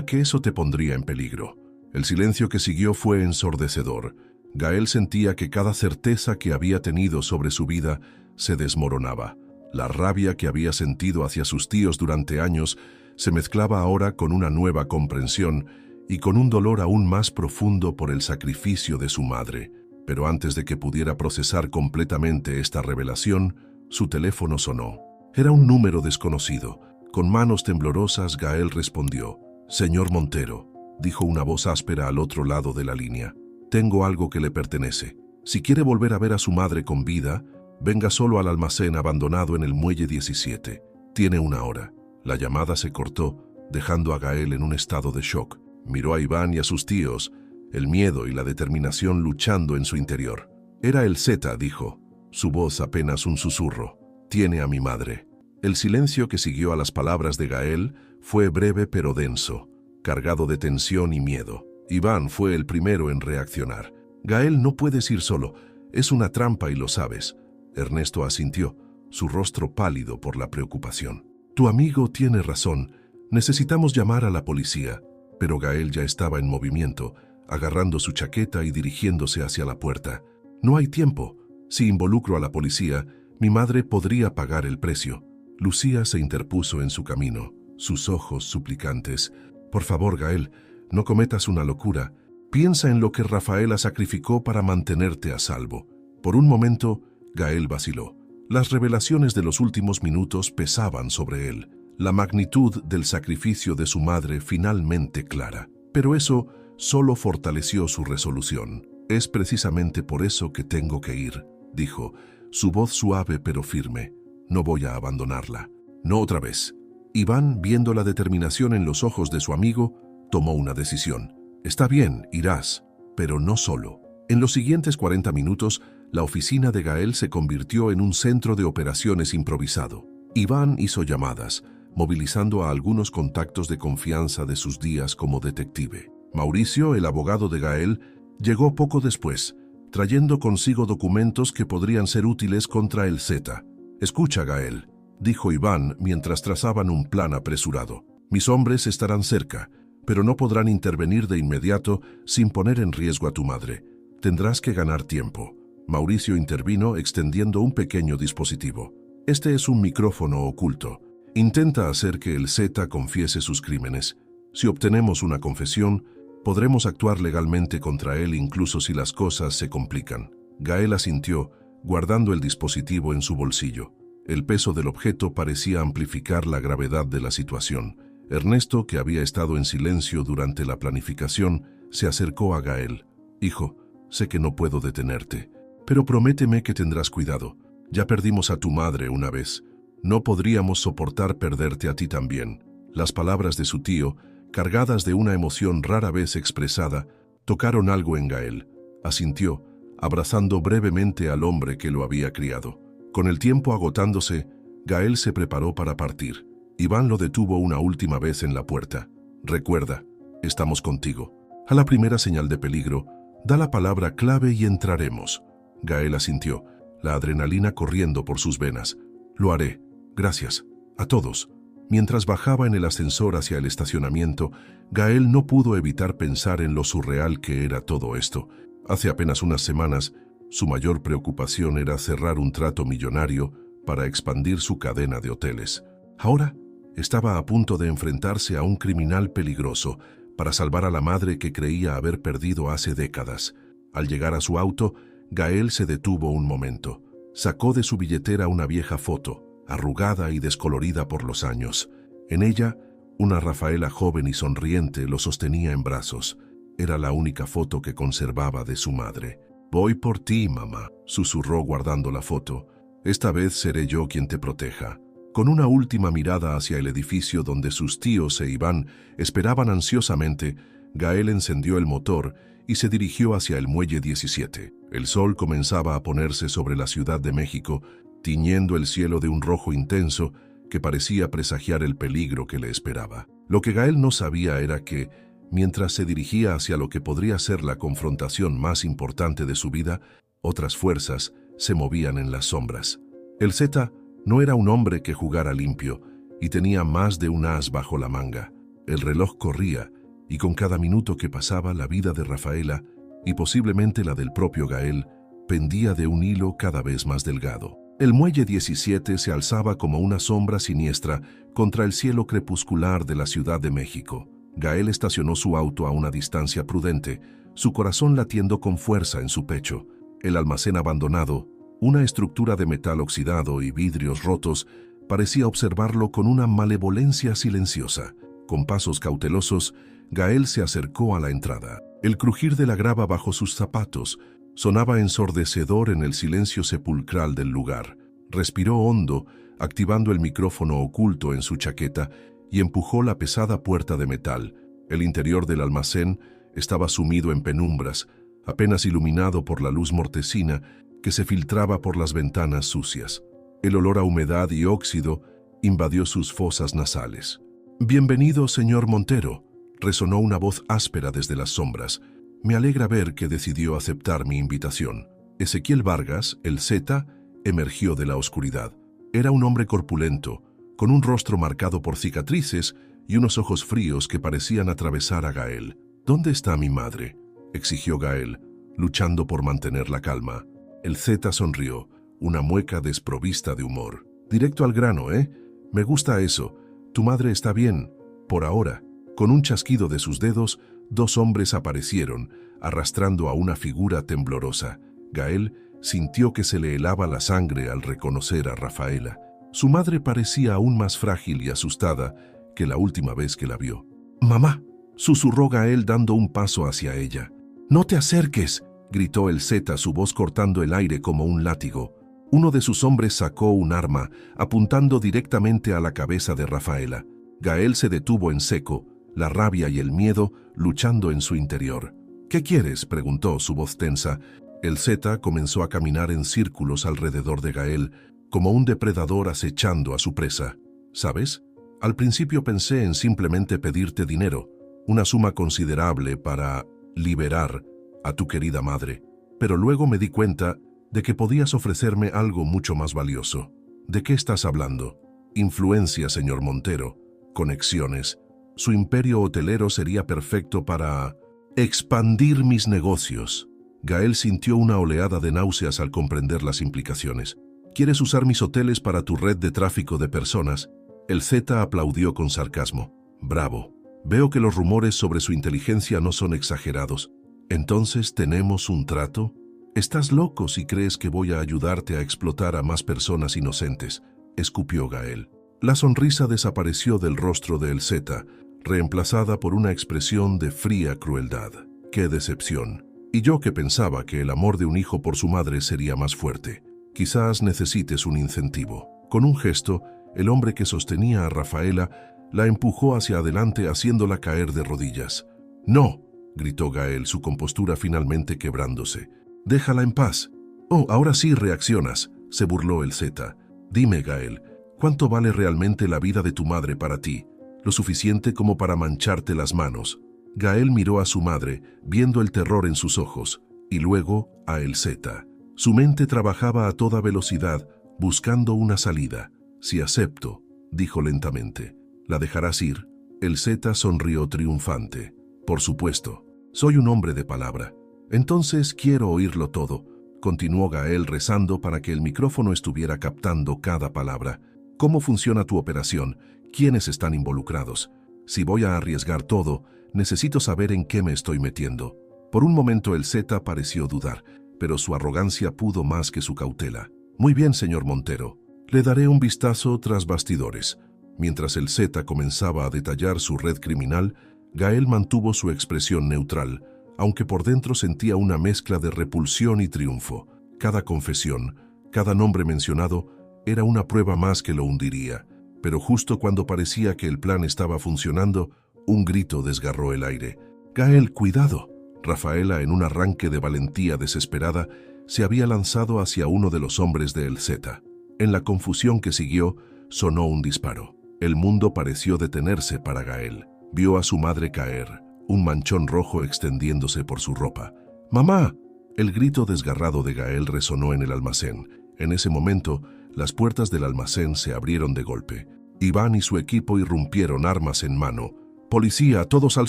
«Que eso te pondría en peligro». El silencio que siguió fue ensordecedor. Gael sentía que cada certeza que había tenido sobre su vida se desmoronaba. La rabia que había sentido hacia sus tíos durante años se mezclaba ahora con una nueva comprensión y con un dolor aún más profundo por el sacrificio de su madre. Pero antes de que pudiera procesar completamente esta revelación, su teléfono sonó. Era un número desconocido. Con manos temblorosas, Gael respondió. «Señor Montero», dijo una voz áspera al otro lado de la línea. «Tengo algo que le pertenece. Si quiere volver a ver a su madre con vida, venga solo al almacén abandonado en el muelle 17. Tiene una hora». La llamada se cortó, dejando a Gael en un estado de shock. Miró a Iván y a sus tíos, el miedo y la determinación luchando en su interior. «Era el Z», dijo, su voz apenas un susurro. «Tiene a mi madre». El silencio que siguió a las palabras de Gael fue breve pero denso, cargado de tensión y miedo. Iván fue el primero en reaccionar. «Gael, no puedes ir solo. Es una trampa y lo sabes». Ernesto asintió, su rostro pálido por la preocupación. «Tu amigo tiene razón. Necesitamos llamar a la policía». Pero Gael ya estaba en movimiento, agarrando su chaqueta y dirigiéndose hacia la puerta. «No hay tiempo. Si involucro a la policía, mi madre podría pagar el precio». Lucía se interpuso en su camino, sus ojos suplicantes. «Por favor, Gael, no cometas una locura. Piensa en lo que Rafaela sacrificó para mantenerte a salvo». Por un momento, Gael vaciló. Las revelaciones de los últimos minutos pesaban sobre él, la magnitud del sacrificio de su madre finalmente clara. Pero eso solo fortaleció su resolución. «Es precisamente por eso que tengo que ir», dijo, su voz suave pero firme. «No voy a abandonarla». «No otra vez». Iván, viendo la determinación en los ojos de su amigo, tomó una decisión. «Está bien, irás, pero no solo». En los siguientes 40 minutos, la oficina de Gael se convirtió en un centro de operaciones improvisado. Iván hizo llamadas, movilizando a algunos contactos de confianza de sus días como detective. Mauricio, el abogado de Gael, llegó poco después, trayendo consigo documentos que podrían ser útiles contra el Z. «Escucha, Gael», dijo Iván mientras trazaban un plan apresurado. «Mis hombres estarán cerca, pero no podrán intervenir de inmediato sin poner en riesgo a tu madre. Tendrás que ganar tiempo». Mauricio intervino extendiendo un pequeño dispositivo. «Este es un micrófono oculto. Intenta hacer que el Z confiese sus crímenes. Si obtenemos una confesión, podremos actuar legalmente contra él incluso si las cosas se complican». Gael asintió, guardando el dispositivo en su bolsillo. El peso del objeto parecía amplificar la gravedad de la situación. Ernesto, que había estado en silencio durante la planificación, se acercó a Gael. «Hijo, sé que no puedo detenerte, pero prométeme que tendrás cuidado. Ya perdimos a tu madre una vez. No podríamos soportar perderte a ti también». Las palabras de su tío, cargadas de una emoción rara vez expresada, tocaron algo en Gael. Asintió, abrazando brevemente al hombre que lo había criado. Con el tiempo agotándose, Gael se preparó para partir. Iván lo detuvo una última vez en la puerta. «Recuerda, estamos contigo. A la primera señal de peligro, da la palabra clave y entraremos». Gael asintió, la adrenalina corriendo por sus venas. «Lo haré. Gracias. A todos». Mientras bajaba en el ascensor hacia el estacionamiento, Gael no pudo evitar pensar en lo surreal que era todo esto. Hace apenas unas semanas, su mayor preocupación era cerrar un trato millonario para expandir su cadena de hoteles. Ahora estaba a punto de enfrentarse a un criminal peligroso para salvar a la madre que creía haber perdido hace décadas. Al llegar a su auto, Gael se detuvo un momento. Sacó de su billetera una vieja foto, arrugada y descolorida por los años. En ella, una Rafaela joven y sonriente lo sostenía en brazos. Era la única foto que conservaba de su madre. «Voy por ti, mamá», susurró guardando la foto. «Esta vez seré yo quien te proteja». Con una última mirada hacia el edificio donde sus tíos e Iván esperaban ansiosamente, Gael encendió el motor y se dirigió hacia el muelle 17. El sol comenzaba a ponerse sobre la Ciudad de México, tiñendo el cielo de un rojo intenso que parecía presagiar el peligro que le esperaba. Lo que Gael no sabía era que, mientras se dirigía hacia lo que podría ser la confrontación más importante de su vida, otras fuerzas se movían en las sombras. El Z no era un hombre que jugara limpio y tenía más de un as bajo la manga. El reloj corría y con cada minuto que pasaba la vida de Rafaela y posiblemente la del propio Gael pendía de un hilo cada vez más delgado. El muelle 17 se alzaba como una sombra siniestra contra el cielo crepuscular de la Ciudad de México. Gael estacionó su auto a una distancia prudente, su corazón latiendo con fuerza en su pecho. El almacén abandonado, una estructura de metal oxidado y vidrios rotos, parecía observarlo con una malevolencia silenciosa. Con pasos cautelosos, Gael se acercó a la entrada. El crujir de la grava bajo sus zapatos sonaba ensordecedor en el silencio sepulcral del lugar. Respiró hondo, activando el micrófono oculto en su chaqueta, y empujó la pesada puerta de metal. El interior del almacén estaba sumido en penumbras, apenas iluminado por la luz mortecina que se filtraba por las ventanas sucias. El olor a humedad y óxido invadió sus fosas nasales. «Bienvenido, señor Montero», resonó una voz áspera desde las sombras. «Me alegra ver que decidió aceptar mi invitación». Ezequiel Vargas, el Z, emergió de la oscuridad. Era un hombre corpulento, con un rostro marcado por cicatrices y unos ojos fríos que parecían atravesar a Gael. «¿Dónde está mi madre?», exigió Gael, luchando por mantener la calma. El Z sonrió, una mueca desprovista de humor. «Directo al grano, ¿eh? Me gusta eso. Tu madre está bien, por ahora». Con un chasquido de sus dedos, dos hombres aparecieron, arrastrando a una figura temblorosa. Gael sintió que se le helaba la sangre al reconocer a Rafaela. Su madre parecía aún más frágil y asustada que la última vez que la vio. «Mamá», susurró Gael dando un paso hacia ella. «No te acerques», gritó el Z, su voz cortando el aire como un látigo. Uno de sus hombres sacó un arma, apuntando directamente a la cabeza de Rafaela. Gael se detuvo en seco, la rabia y el miedo luchando en su interior. «¿Qué quieres?», preguntó, su voz tensa. El Z comenzó a caminar en círculos alrededor de Gael, como un depredador acechando a su presa. «¿Sabes? Al principio pensé en simplemente pedirte dinero, una suma considerable para liberar a tu querida madre. Pero luego me di cuenta de que podías ofrecerme algo mucho más valioso». «¿De qué estás hablando?» «Influencia, señor Montero. Conexiones. Su imperio hotelero sería perfecto para expandir mis negocios». Gael sintió una oleada de náuseas al comprender las implicaciones. «¿Quieres usar mis hoteles para tu red de tráfico de personas?». El Z aplaudió con sarcasmo. «Bravo. Veo que los rumores sobre su inteligencia no son exagerados. ¿Entonces tenemos un trato? Estás loco si crees que voy a ayudarte a explotar a más personas inocentes», escupió Gael. La sonrisa desapareció del rostro de El Z, reemplazada por una expresión de fría crueldad. «¡Qué decepción! Y yo que pensaba que el amor de un hijo por su madre sería más fuerte. Quizás necesites un incentivo». Con un gesto, el hombre que sostenía a Rafaela la empujó hacia adelante haciéndola caer de rodillas. «¡No!», gritó Gael, su compostura finalmente quebrándose. «Déjala en paz». «Oh, ahora sí reaccionas», se burló el Z. «Dime, Gael, ¿cuánto vale realmente la vida de tu madre para ti? Lo suficiente como para mancharte las manos». Gael miró a su madre, viendo el terror en sus ojos, y luego a el Z. Su mente trabajaba a toda velocidad, buscando una salida. «Si acepto», dijo lentamente. «¿La dejarás ir?». El Z sonrió triunfante. «Por supuesto. Soy un hombre de palabra». «Entonces quiero oírlo todo», continuó Gael rezando para que el micrófono estuviera captando cada palabra. «¿Cómo funciona tu operación? ¿Quiénes están involucrados? Si voy a arriesgar todo, necesito saber en qué me estoy metiendo». Por un momento el Z pareció dudar, pero su arrogancia pudo más que su cautela. «Muy bien, señor Montero. Le daré un vistazo tras bastidores». Mientras el Z comenzaba a detallar su red criminal, Gael mantuvo su expresión neutral, aunque por dentro sentía una mezcla de repulsión y triunfo. Cada confesión, cada nombre mencionado, era una prueba más que lo hundiría. Pero justo cuando parecía que el plan estaba funcionando, un grito desgarró el aire. «Gael, cuidado». Rafaela, en un arranque de valentía desesperada, se había lanzado hacia uno de los hombres de El Z. En la confusión que siguió, sonó un disparo. El mundo pareció detenerse para Gael. Vio a su madre caer, un manchón rojo extendiéndose por su ropa. «¡Mamá!». El grito desgarrado de Gael resonó en el almacén. En ese momento, las puertas del almacén se abrieron de golpe. Iván y su equipo irrumpieron, armas en mano. «¡Policía, todos al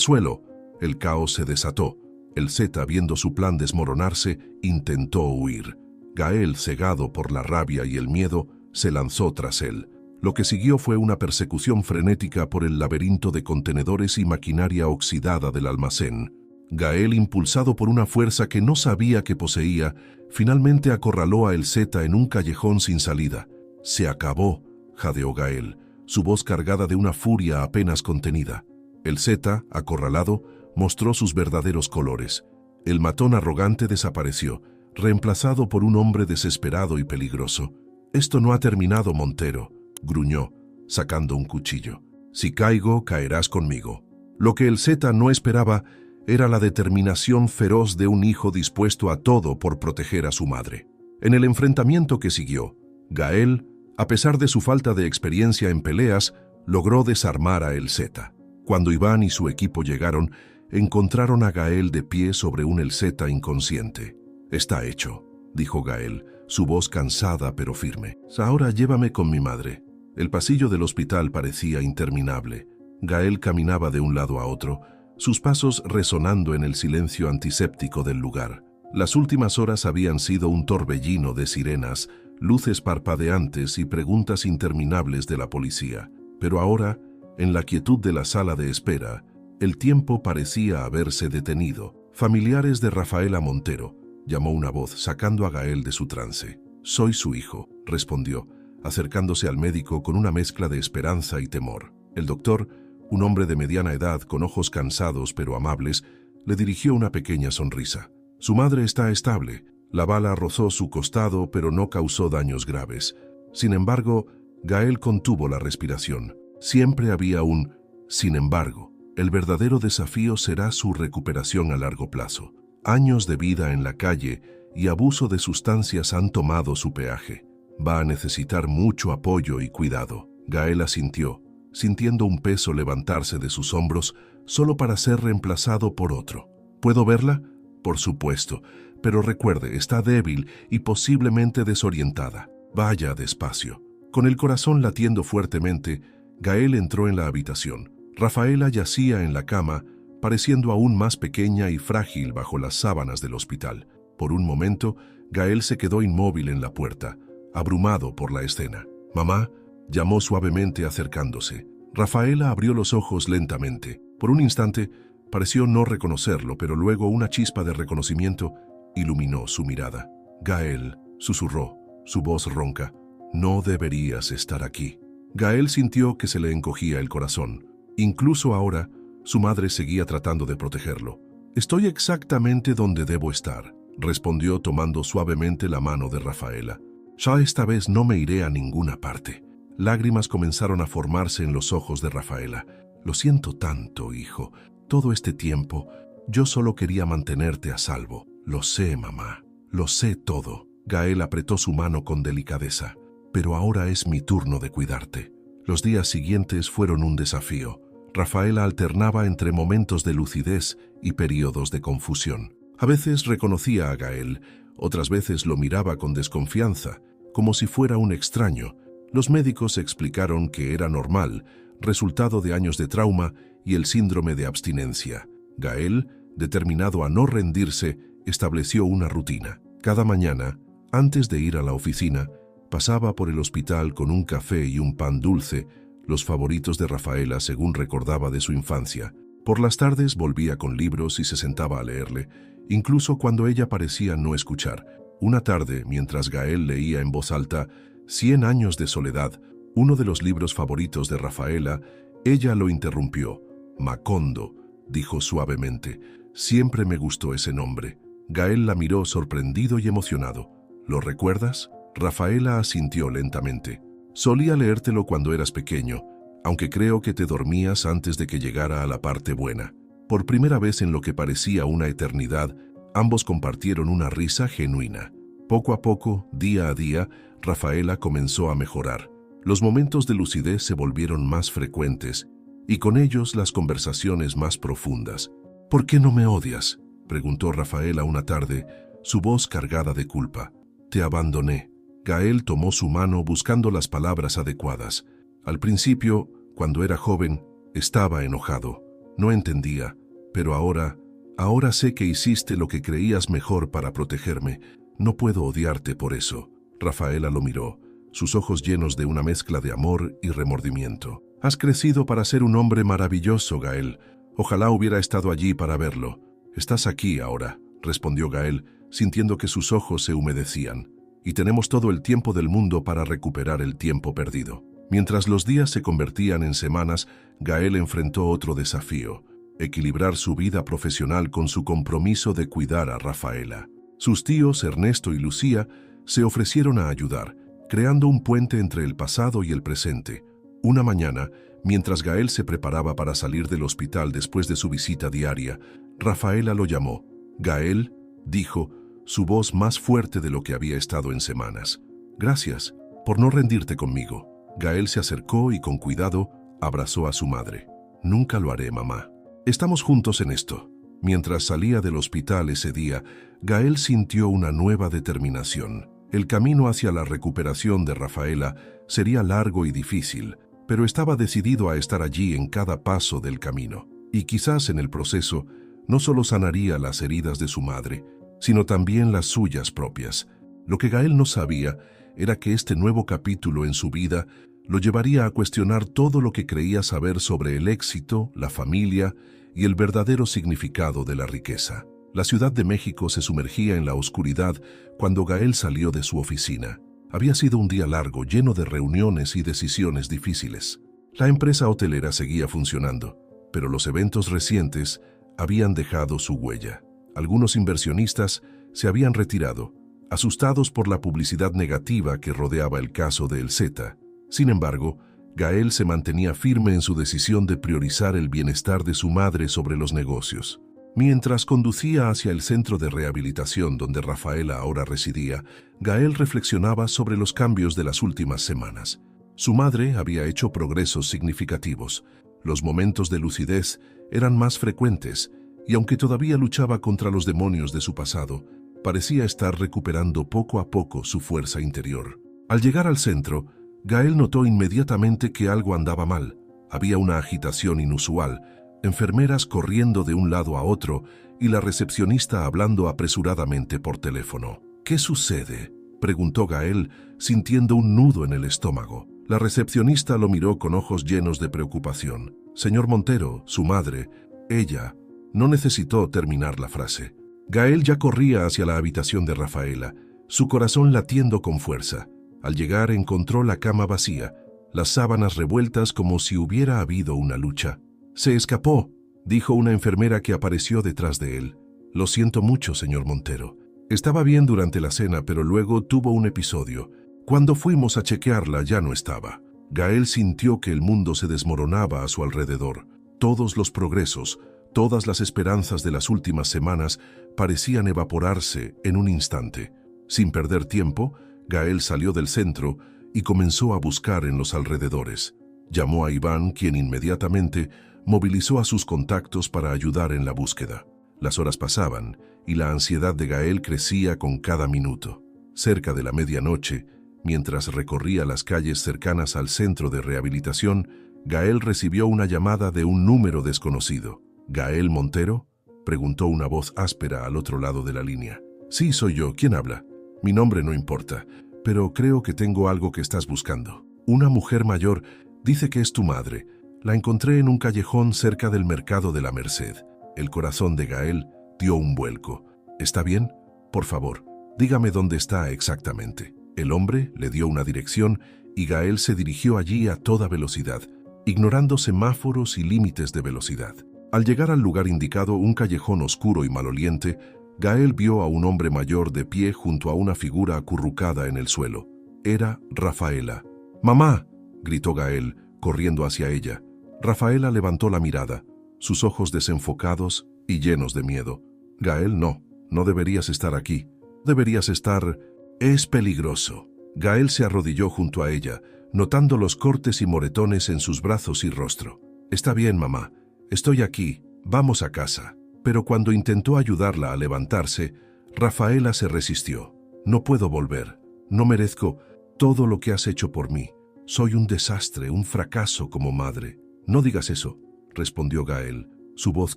suelo!». El caos se desató. El Z, viendo su plan desmoronarse, intentó huir. Gael, cegado por la rabia y el miedo, se lanzó tras él. Lo que siguió fue una persecución frenética por el laberinto de contenedores y maquinaria oxidada del almacén. Gael, impulsado por una fuerza que no sabía que poseía, finalmente acorraló a El Zeta en un callejón sin salida. «Se acabó», jadeó Gael, su voz cargada de una furia apenas contenida. El Zeta, acorralado, mostró sus verdaderos colores. El matón arrogante desapareció, reemplazado por un hombre desesperado y peligroso. «Esto no ha terminado, Montero», gruñó, sacando un cuchillo. «Si caigo, caerás conmigo». Lo que el Zeta no esperaba era la determinación feroz de un hijo dispuesto a todo por proteger a su madre. En el enfrentamiento que siguió, Gael, a pesar de su falta de experiencia en peleas, logró desarmar a El Zeta. Cuando Iván y su equipo llegaron, encontraron a Gael de pie sobre un El Zeta inconsciente. «Está hecho», dijo Gael, su voz cansada pero firme. «Ahora llévame con mi madre». El pasillo del hospital parecía interminable. Gael caminaba de un lado a otro, sus pasos resonando en el silencio antiséptico del lugar. Las últimas horas habían sido un torbellino de sirenas, luces parpadeantes y preguntas interminables de la policía. Pero ahora, en la quietud de la sala de espera, el tiempo parecía haberse detenido. «Familiares de Rafaela Montero», llamó una voz, sacando a Gael de su trance. «Soy su hijo», respondió, acercándose al médico con una mezcla de esperanza y temor. El doctor, un hombre de mediana edad con ojos cansados pero amables, le dirigió una pequeña sonrisa. «Su madre está estable. La bala rozó su costado pero no causó daños graves». Sin embargo, Gael contuvo la respiración. Siempre había un «sin embargo». El verdadero desafío será su recuperación a largo plazo. Años de vida en la calle y abuso de sustancias han tomado su peaje. Va a necesitar mucho apoyo y cuidado. Gael asintió, sintiendo un peso levantarse de sus hombros solo para ser reemplazado por otro. «¿Puedo verla?» «Por supuesto, pero recuerde, está débil y posiblemente desorientada. Vaya despacio». Con el corazón latiendo fuertemente, Gael entró en la habitación. Rafaela yacía en la cama, pareciendo aún más pequeña y frágil bajo las sábanas del hospital. Por un momento, Gael se quedó inmóvil en la puerta, abrumado por la escena. «Mamá», llamó suavemente acercándose. Rafaela abrió los ojos lentamente. Por un instante, pareció no reconocerlo, pero luego una chispa de reconocimiento iluminó su mirada. «Gael», susurró, su voz ronca, «no deberías estar aquí». Gael sintió que se le encogía el corazón. Incluso ahora, su madre seguía tratando de protegerlo. «Estoy exactamente donde debo estar», respondió tomando suavemente la mano de Rafaela. «Ya esta vez no me iré a ninguna parte». Lágrimas comenzaron a formarse en los ojos de Rafaela. «Lo siento tanto, hijo. Todo este tiempo, yo solo quería mantenerte a salvo». «Lo sé, mamá. Lo sé todo». Gael apretó su mano con delicadeza. «Pero ahora es mi turno de cuidarte». Los días siguientes fueron un desafío. Rafaela alternaba entre momentos de lucidez y periodos de confusión. A veces reconocía a Gael, otras veces lo miraba con desconfianza, como si fuera un extraño. Los médicos explicaron que era normal, resultado de años de trauma y el síndrome de abstinencia. Gael, determinado a no rendirse, estableció una rutina. Cada mañana, antes de ir a la oficina, pasaba por el hospital con un café y un pan dulce, los favoritos de Rafaela según recordaba de su infancia. Por las tardes volvía con libros y se sentaba a leerle, incluso cuando ella parecía no escuchar. Una tarde, mientras Gael leía en voz alta 100 años de soledad, uno de los libros favoritos de Rafaela, ella lo interrumpió. «Macondo», dijo suavemente. «Siempre me gustó ese nombre». Gael la miró sorprendido y emocionado. «¿Lo recuerdas?» Rafaela asintió lentamente. «Solía leértelo cuando eras pequeño, aunque creo que te dormías antes de que llegara a la parte buena». Por primera vez en lo que parecía una eternidad, ambos compartieron una risa genuina. Poco a poco, día a día, Rafaela comenzó a mejorar. Los momentos de lucidez se volvieron más frecuentes, y con ellos las conversaciones más profundas. «¿Por qué no me odias?», preguntó Rafaela una tarde, su voz cargada de culpa. «Te abandoné». Gael tomó su mano buscando las palabras adecuadas. Al principio, cuando era joven, estaba enojado. No entendía, pero ahora sé que hiciste lo que creías mejor para protegerme. No puedo odiarte por eso. Rafaela lo miró, sus ojos llenos de una mezcla de amor y remordimiento. Has crecido para ser un hombre maravilloso, Gael. Ojalá hubiera estado allí para verlo. Estás aquí ahora, respondió Gael, sintiendo que sus ojos se humedecían. Y tenemos todo el tiempo del mundo para recuperar el tiempo perdido. Mientras los días se convertían en semanas, Gael enfrentó otro desafío: equilibrar su vida profesional con su compromiso de cuidar a Rafaela. Sus tíos, Ernesto y Lucía, se ofrecieron a ayudar, creando un puente entre el pasado y el presente. Una mañana, mientras Gael se preparaba para salir del hospital después de su visita diaria, Rafaela lo llamó. Gael, dijo, su voz más fuerte de lo que había estado en semanas. Gracias por no rendirte conmigo. Gael se acercó y con cuidado abrazó a su madre. Nunca lo haré, mamá. Estamos juntos en esto. Mientras salía del hospital ese día, Gael sintió una nueva determinación. El camino hacia la recuperación de Rafaela sería largo y difícil, pero estaba decidido a estar allí en cada paso del camino. Y quizás en el proceso no solo sanaría las heridas de su madre, sino también las suyas propias. Lo que Gael no sabía era que este nuevo capítulo en su vida lo llevaría a cuestionar todo lo que creía saber sobre el éxito, la familia y el verdadero significado de la riqueza. La Ciudad de México se sumergía en la oscuridad cuando Gael salió de su oficina. Había sido un día largo, lleno de reuniones y decisiones difíciles. La empresa hotelera seguía funcionando, pero los eventos recientes habían dejado su huella. Algunos inversionistas se habían retirado, asustados por la publicidad negativa que rodeaba el caso de El Zeta. Sin embargo, Gael se mantenía firme en su decisión de priorizar el bienestar de su madre sobre los negocios. Mientras conducía hacia el centro de rehabilitación donde Rafaela ahora residía, Gael reflexionaba sobre los cambios de las últimas semanas. Su madre había hecho progresos significativos. Los momentos de lucidez eran más frecuentes, y aunque todavía luchaba contra los demonios de su pasado, parecía estar recuperando poco a poco su fuerza interior. Al llegar al centro, Gael notó inmediatamente que algo andaba mal. Había una agitación inusual, enfermeras corriendo de un lado a otro y la recepcionista hablando apresuradamente por teléfono. ¿Qué sucede?, preguntó Gael, sintiendo un nudo en el estómago. La recepcionista lo miró con ojos llenos de preocupación. Señor Montero, su madre, ella... No necesitó terminar la frase. Gael ya corría hacia la habitación de Rafaela, su corazón latiendo con fuerza. Al llegar encontró la cama vacía, las sábanas revueltas como si hubiera habido una lucha. «Se escapó», dijo una enfermera que apareció detrás de él. «Lo siento mucho, señor Montero. Estaba bien durante la cena, pero luego tuvo un episodio. Cuando fuimos a chequearla ya no estaba». Gael sintió que el mundo se desmoronaba a su alrededor. Todos los progresos, todas las esperanzas de las últimas semanas parecían evaporarse en un instante. Sin perder tiempo, Gael salió del centro y comenzó a buscar en los alrededores. Llamó a Iván, quien inmediatamente movilizó a sus contactos para ayudar en la búsqueda. Las horas pasaban y la ansiedad de Gael crecía con cada minuto. Cerca de la medianoche, mientras recorría las calles cercanas al centro de rehabilitación, Gael recibió una llamada de un número desconocido. «¿Gael Montero?», preguntó una voz áspera al otro lado de la línea. «Sí, soy yo. ¿Quién habla?». «Mi nombre no importa, pero creo que tengo algo que estás buscando. Una mujer mayor dice que es tu madre. La encontré en un callejón cerca del mercado de la Merced». El corazón de Gael dio un vuelco. «¿Está bien? Por favor, dígame dónde está exactamente». El hombre le dio una dirección y Gael se dirigió allí a toda velocidad, ignorando semáforos y límites de velocidad. Al llegar al lugar indicado, un callejón oscuro y maloliente, Gael vio a un hombre mayor de pie junto a una figura acurrucada en el suelo. Era Rafaela. «¡Mamá!», gritó Gael, corriendo hacia ella. Rafaela levantó la mirada, sus ojos desenfocados y llenos de miedo. «Gael, no deberías estar aquí. Deberías estar... Es peligroso». Gael se arrodilló junto a ella, notando los cortes y moretones en sus brazos y rostro. «Está bien, mamá. Estoy aquí. Vamos a casa». Pero cuando intentó ayudarla a levantarse, Rafaela se resistió. «No puedo volver. No merezco todo lo que has hecho por mí. Soy un desastre, un fracaso como madre». «No digas eso», respondió Gael, su voz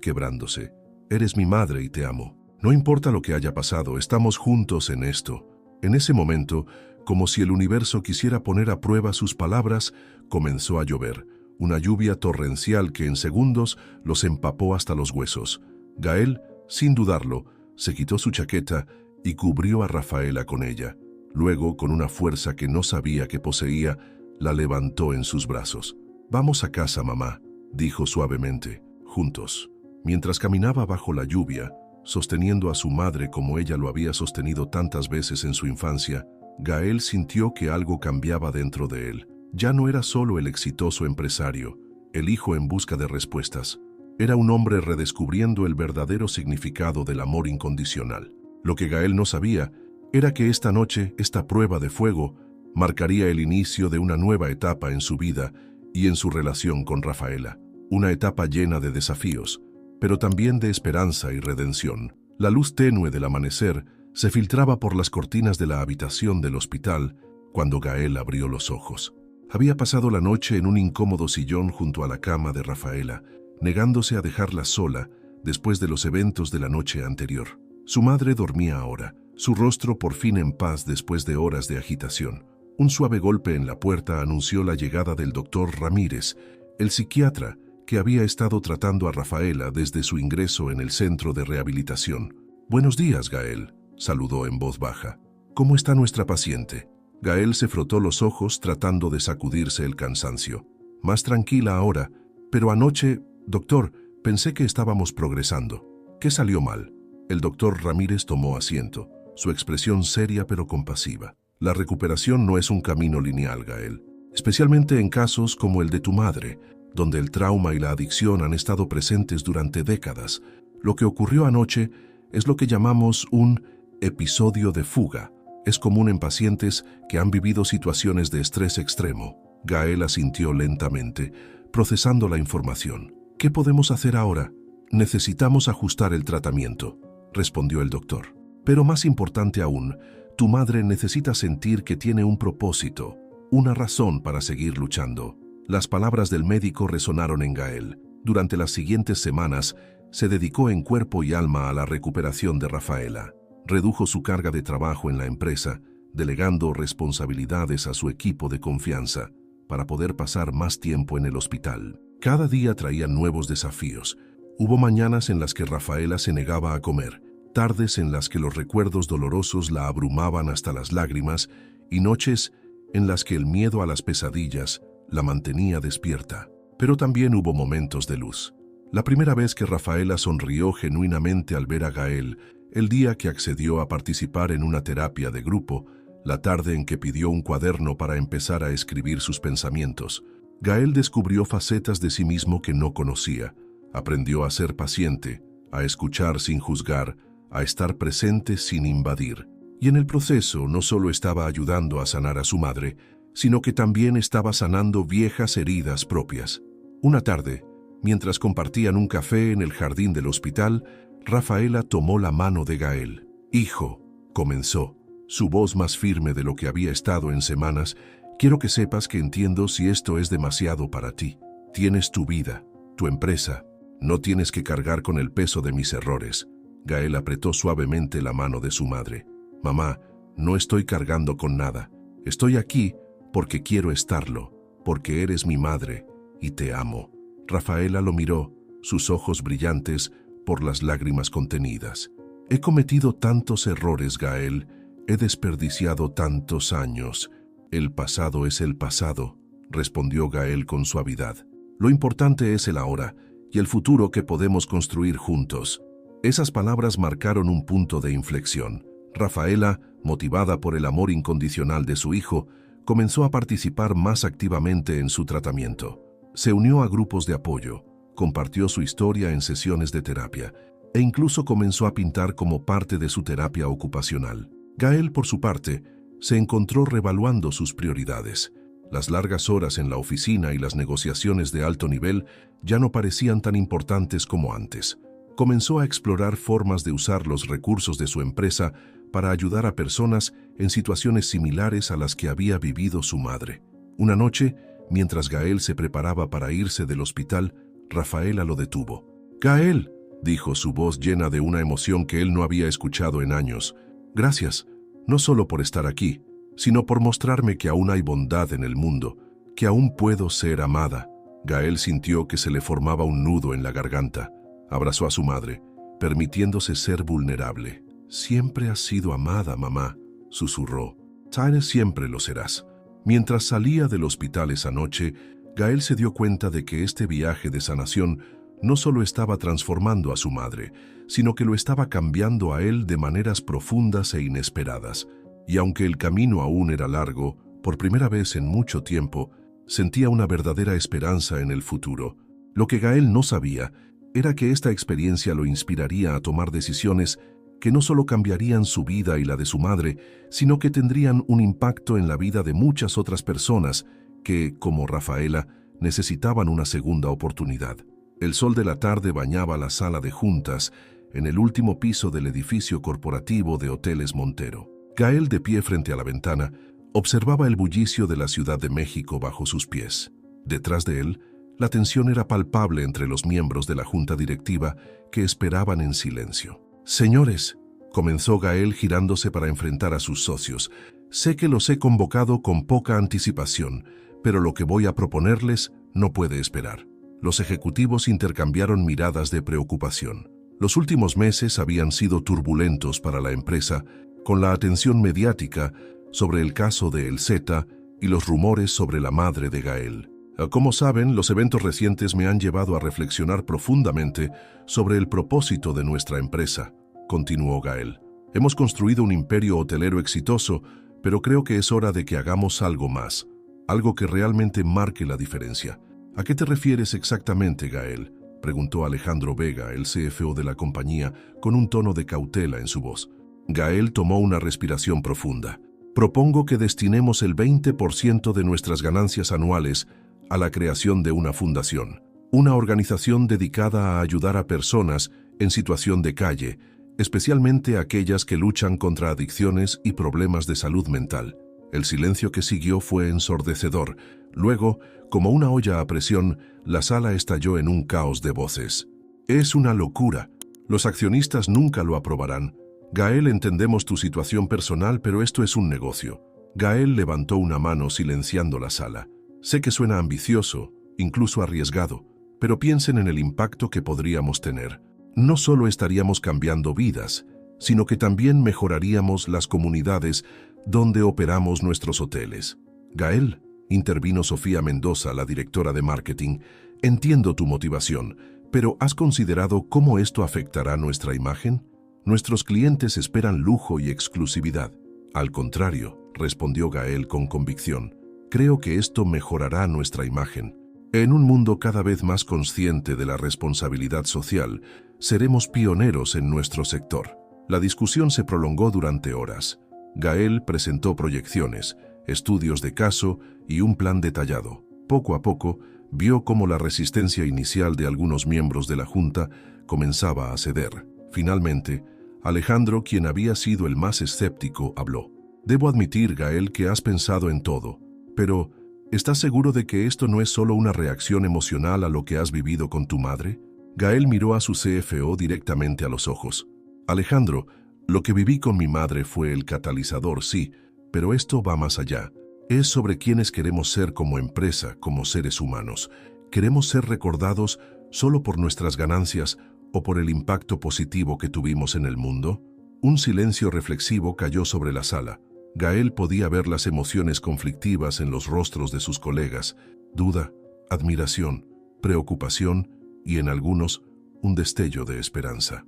quebrándose. «Eres mi madre y te amo. No importa lo que haya pasado, estamos juntos en esto. En ese momento, como si el universo quisiera poner a prueba sus palabras, comenzó a llover, una lluvia torrencial que en segundos los empapó hasta los huesos. Gael, sin dudarlo, se quitó su chaqueta y cubrió a Rafaela con ella. Luego, con una fuerza que no sabía que poseía, la levantó en sus brazos. «Vamos a casa, mamá», dijo suavemente, juntos. Mientras caminaba bajo la lluvia, sosteniendo a su madre como ella lo había sostenido tantas veces en su infancia, Gael sintió que algo cambiaba dentro de él. Ya no era solo el exitoso empresario, el hijo en busca de respuestas. Era un hombre redescubriendo el verdadero significado del amor incondicional. Lo que Gael no sabía era que esta noche, esta prueba de fuego, marcaría el inicio de una nueva etapa en su vida y en su relación con Rafaela. Una etapa llena de desafíos, pero también de esperanza y redención. La luz tenue del amanecer se filtraba por las cortinas de la habitación del hospital cuando Gael abrió los ojos. Había pasado la noche en un incómodo sillón junto a la cama de Rafaela, negándose a dejarla sola después de los eventos de la noche anterior. Su madre dormía ahora, su rostro por fin en paz después de horas de agitación. Un suave golpe en la puerta anunció la llegada del doctor Ramírez, el psiquiatra que había estado tratando a Rafaela desde su ingreso en el centro de rehabilitación. «Buenos días, Gael», saludó en voz baja. «¿Cómo está nuestra paciente?» Gael se frotó los ojos tratando de sacudirse el cansancio. «Más tranquila ahora, pero anoche, doctor, pensé que estábamos progresando. ¿Qué salió mal?» El doctor Ramírez tomó asiento, su expresión seria pero compasiva. «La recuperación no es un camino lineal, Gael, especialmente en casos como el de tu madre, donde el trauma y la adicción han estado presentes durante décadas. Lo que ocurrió anoche es lo que llamamos un episodio de fuga. Es común en pacientes que han vivido situaciones de estrés extremo». Gael asintió lentamente, procesando la información. «¿Qué podemos hacer ahora?» «Necesitamos ajustar el tratamiento», respondió el doctor. «Pero más importante aún, tu madre necesita sentir que tiene un propósito, una razón para seguir luchando». Las palabras del médico resonaron en Gael. Durante las siguientes semanas, se dedicó en cuerpo y alma a la recuperación de Rafaela. Redujo su carga de trabajo en la empresa, delegando responsabilidades a su equipo de confianza, para poder pasar más tiempo en el hospital. Cada día traía nuevos desafíos. Hubo mañanas en las que Rafaela se negaba a comer, tardes en las que los recuerdos dolorosos la abrumaban hasta las lágrimas y noches en las que el miedo a las pesadillas la mantenía despierta. Pero también hubo momentos de luz. La primera vez que Rafaela sonrió genuinamente al ver a Gael, el día que accedió a participar en una terapia de grupo, la tarde en que pidió un cuaderno para empezar a escribir sus pensamientos. Gael descubrió facetas de sí mismo que no conocía. Aprendió a ser paciente, a escuchar sin juzgar, a estar presente sin invadir. Y en el proceso no solo estaba ayudando a sanar a su madre, sino que también estaba sanando viejas heridas propias. Una tarde, mientras compartían un café en el jardín del hospital, Rafaela tomó la mano de Gael. «Hijo», comenzó, su voz más firme de lo que había estado en semanas, «quiero que sepas que entiendo si esto es demasiado para ti. Tienes tu vida, tu empresa. No tienes que cargar con el peso de mis errores». Gael apretó suavemente la mano de su madre. «Mamá, no estoy cargando con nada. Estoy aquí porque quiero estarlo, porque eres mi madre y te amo». Rafaela lo miró, sus ojos brillantes por las lágrimas contenidas. «He cometido tantos errores, Gael. He desperdiciado tantos años. El pasado es el pasado», respondió Gael con suavidad. «Lo importante es el ahora y el futuro que podemos construir juntos». Esas palabras marcaron un punto de inflexión. Rafaela, motivada por el amor incondicional de su hijo, comenzó a participar más activamente en su tratamiento. Se unió a grupos de apoyo, compartió su historia en sesiones de terapia e incluso comenzó a pintar como parte de su terapia ocupacional. Gael, por su parte, se encontró revaluando sus prioridades. Las largas horas en la oficina y las negociaciones de alto nivel ya no parecían tan importantes como antes. Comenzó a explorar formas de usar los recursos de su empresa para ayudar a personas en situaciones similares a las que había vivido su madre. Una noche, mientras Gael se preparaba para irse del hospital, Rafaela lo detuvo. «Gael», dijo su voz llena de una emoción que él no había escuchado en años. Gracias, no solo por estar aquí, sino por mostrarme que aún hay bondad en el mundo, que aún puedo ser amada. Gael sintió que se le formaba un nudo en la garganta. Abrazó a su madre, permitiéndose ser vulnerable. Siempre has sido amada, mamá, susurró. Tyler, siempre lo serás. Mientras salía del hospital esa noche, Gael se dio cuenta de que este viaje de sanación no solo estaba transformando a su madre, sino que lo estaba cambiando a él de maneras profundas e inesperadas. Y aunque el camino aún era largo, por primera vez en mucho tiempo, sentía una verdadera esperanza en el futuro. Lo que Gael no sabía era que esta experiencia lo inspiraría a tomar decisiones que no solo cambiarían su vida y la de su madre, sino que tendrían un impacto en la vida de muchas otras personas que, como Rafaela, necesitaban una segunda oportunidad. El sol de la tarde bañaba la sala de juntas en el último piso del edificio corporativo de Hoteles Montero. Gael, de pie frente a la ventana, observaba el bullicio de la Ciudad de México bajo sus pies. Detrás de él, la tensión era palpable entre los miembros de la junta directiva que esperaban en silencio. «Señores», comenzó Gael girándose para enfrentar a sus socios, «sé que los he convocado con poca anticipación, pero lo que voy a proponerles no puede esperar». Los ejecutivos intercambiaron miradas de preocupación. Los últimos meses habían sido turbulentos para la empresa, con la atención mediática sobre el caso de El Zeta y los rumores sobre la madre de Gael. Como saben, los eventos recientes me han llevado a reflexionar profundamente sobre el propósito de nuestra empresa, continuó Gael. Hemos construido un imperio hotelero exitoso, pero creo que es hora de que hagamos algo más, algo que realmente marque la diferencia. ¿A qué te refieres exactamente, Gael?, preguntó Alejandro Vega, el CFO de la compañía, con un tono de cautela en su voz. Gael tomó una respiración profunda. Propongo que destinemos el 20% de nuestras ganancias anuales a la creación de una fundación, una organización dedicada a ayudar a personas en situación de calle, especialmente aquellas que luchan contra adicciones y problemas de salud mental. El silencio que siguió fue ensordecedor. Luego, como una olla a presión, la sala estalló en un caos de voces. «Es una locura. Los accionistas nunca lo aprobarán. Gael, entendemos tu situación personal, pero esto es un negocio». Gael levantó una mano silenciando la sala. «Sé que suena ambicioso, incluso arriesgado, pero piensen en el impacto que podríamos tener. No solo estaríamos cambiando vidas, sino que también mejoraríamos las comunidades donde operamos nuestros hoteles». «Gael», intervino Sofía Mendoza, la directora de marketing, «entiendo tu motivación, pero ¿has considerado cómo esto afectará nuestra imagen? Nuestros clientes esperan lujo y exclusividad». «Al contrario», respondió Gael con convicción, «creo que esto mejorará nuestra imagen. En un mundo cada vez más consciente de la responsabilidad social, seremos pioneros en nuestro sector». La discusión se prolongó durante horas. Gael presentó proyecciones, estudios de caso y un plan detallado. Poco a poco, vio cómo la resistencia inicial de algunos miembros de la junta comenzaba a ceder. Finalmente, Alejandro, quien había sido el más escéptico, habló. «Debo admitir, Gael, que has pensado en todo, pero ¿estás seguro de que esto no es solo una reacción emocional a lo que has vivido con tu madre?» Gael miró a su CFO directamente a los ojos. «Alejandro, lo que viví con mi madre fue el catalizador, sí, pero esto va más allá. Es sobre quiénes queremos ser como empresa, como seres humanos. ¿Queremos ser recordados solo por nuestras ganancias o por el impacto positivo que tuvimos en el mundo?» Un silencio reflexivo cayó sobre la sala. Gael podía ver las emociones conflictivas en los rostros de sus colegas: duda, admiración, preocupación y, en algunos, un destello de esperanza.